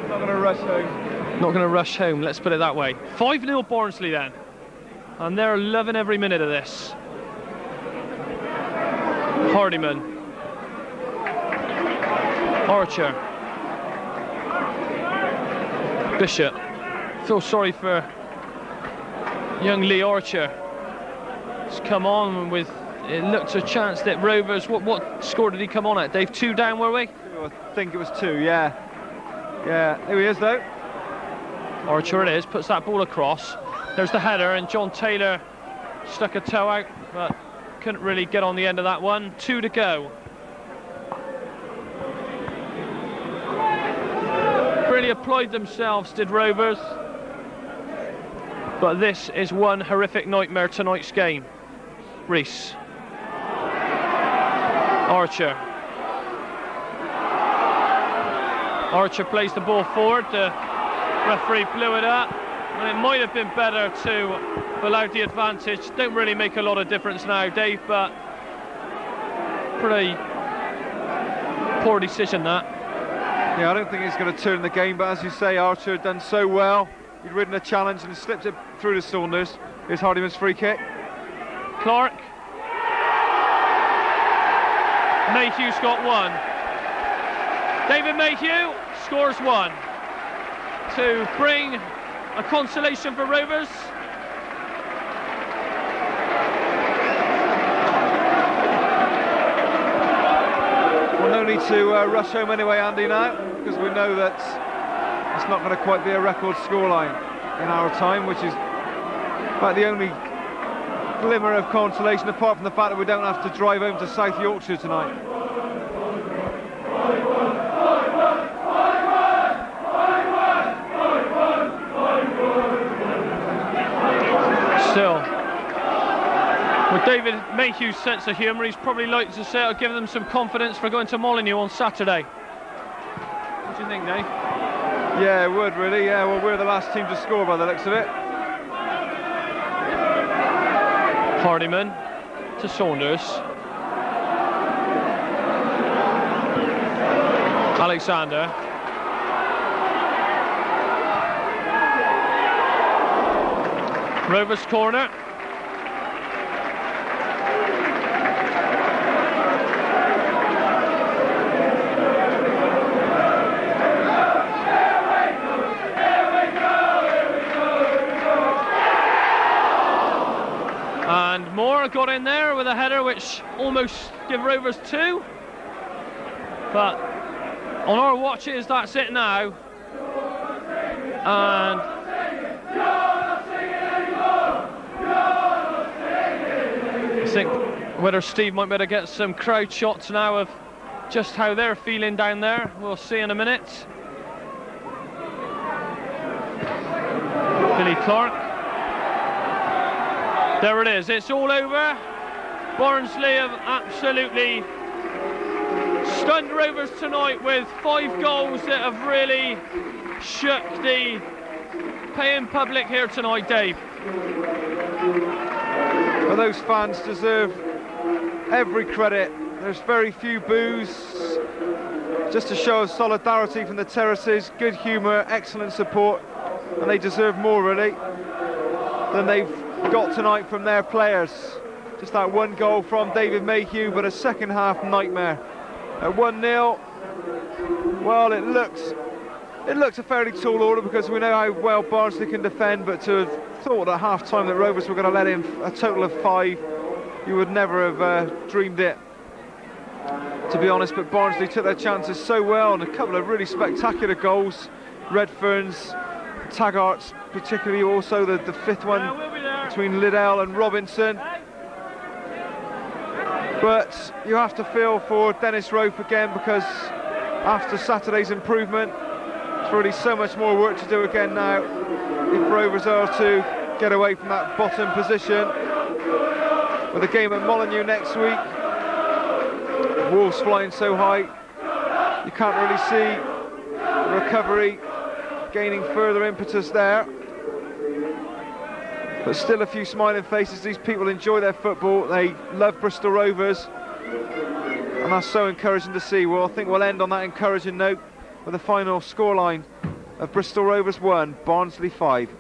Not going to rush home.
Not going to rush home, let's put it that way. 5-0 Barnsley then. And they're loving every minute of this. Hardiman. Archer. Bishop. Feel sorry for young Lee Archer. He's come on with, it looked a chance that Rovers, what score did he come on at, Dave? 2 down, were we?
I think it was 2, yeah. Yeah, here he is though.
Archer it is, puts that ball across. There's the header, and John Taylor stuck a toe out, but couldn't really get on the end of that one. 2 to go. really applied themselves, did Rovers. But this is one horrific nightmare, tonight's game. Reese. Archer. Archer plays the ball forward. The referee blew it up. And it might have been better to have allowed the advantage. Don't really make a lot of difference now, Dave, but pretty poor decision that.
Yeah, I don't think he's going to turn the game, but as you say, Archer had done so well. He'd ridden a challenge and slipped it through to Saunders. Here's Hardyman's free kick.
Clark. Mayhew's got one. David Mayhew scores one to bring a consolation for Rovers.
Well, no need to rush home anyway, Andy, now, because we know that it's not going to quite be a record scoreline in our time, which is about the only glimmer of consolation, apart from the fact that we don't have to drive home to South Yorkshire tonight.
Still, with David Mayhew's sense of humour, he's probably like to say it'll give them some confidence for going to Molineux on Saturday. What do you think, Dave?
Yeah, it would really, yeah. Well, we're the last team to score by the looks of it.
Hardyman to Saunders. Alexander. Rovers corner. And Moore got in there with a header which almost give Rovers two. But on our watches, that's it now. And I think whether Steve might better get some crowd shots now of just how they're feeling down there. We'll see in a minute. Billy Clark. There it is, it's all over. Barnsley have absolutely stunned Rovers tonight with 5 goals that have really shook the paying public here tonight, Dave.
Well, those fans deserve every credit. There's very few boos. Just a show of solidarity from the terraces, good humour, excellent support, and they deserve more really than they've got tonight from their players. Just that one goal from David Mayhew, but a second half nightmare. At 1-0, well, it looks a fairly tall order because we know how well Barnsley can defend, but to have thought at half time that Rovers were going to let in a total of 5, you would never have dreamed it, to be honest. But Barnsley took their chances so well, and a couple of really spectacular goals. Redfern's, Taggart's particularly, also the 5th one between Liddell and Robinson. But you have to feel for Dennis Rope again, because after Saturday's improvement, there's really so much more work to do again now if Rovers are to get away from that bottom position. With a game at Molineux next week, Wolves flying so high, you can't really see recovery gaining further impetus there. But still a few smiling faces. These people enjoy their football, they love Bristol Rovers, and that's so encouraging to see. Well, I think we'll end on that encouraging note with the final scoreline of Bristol Rovers 1, Barnsley 5.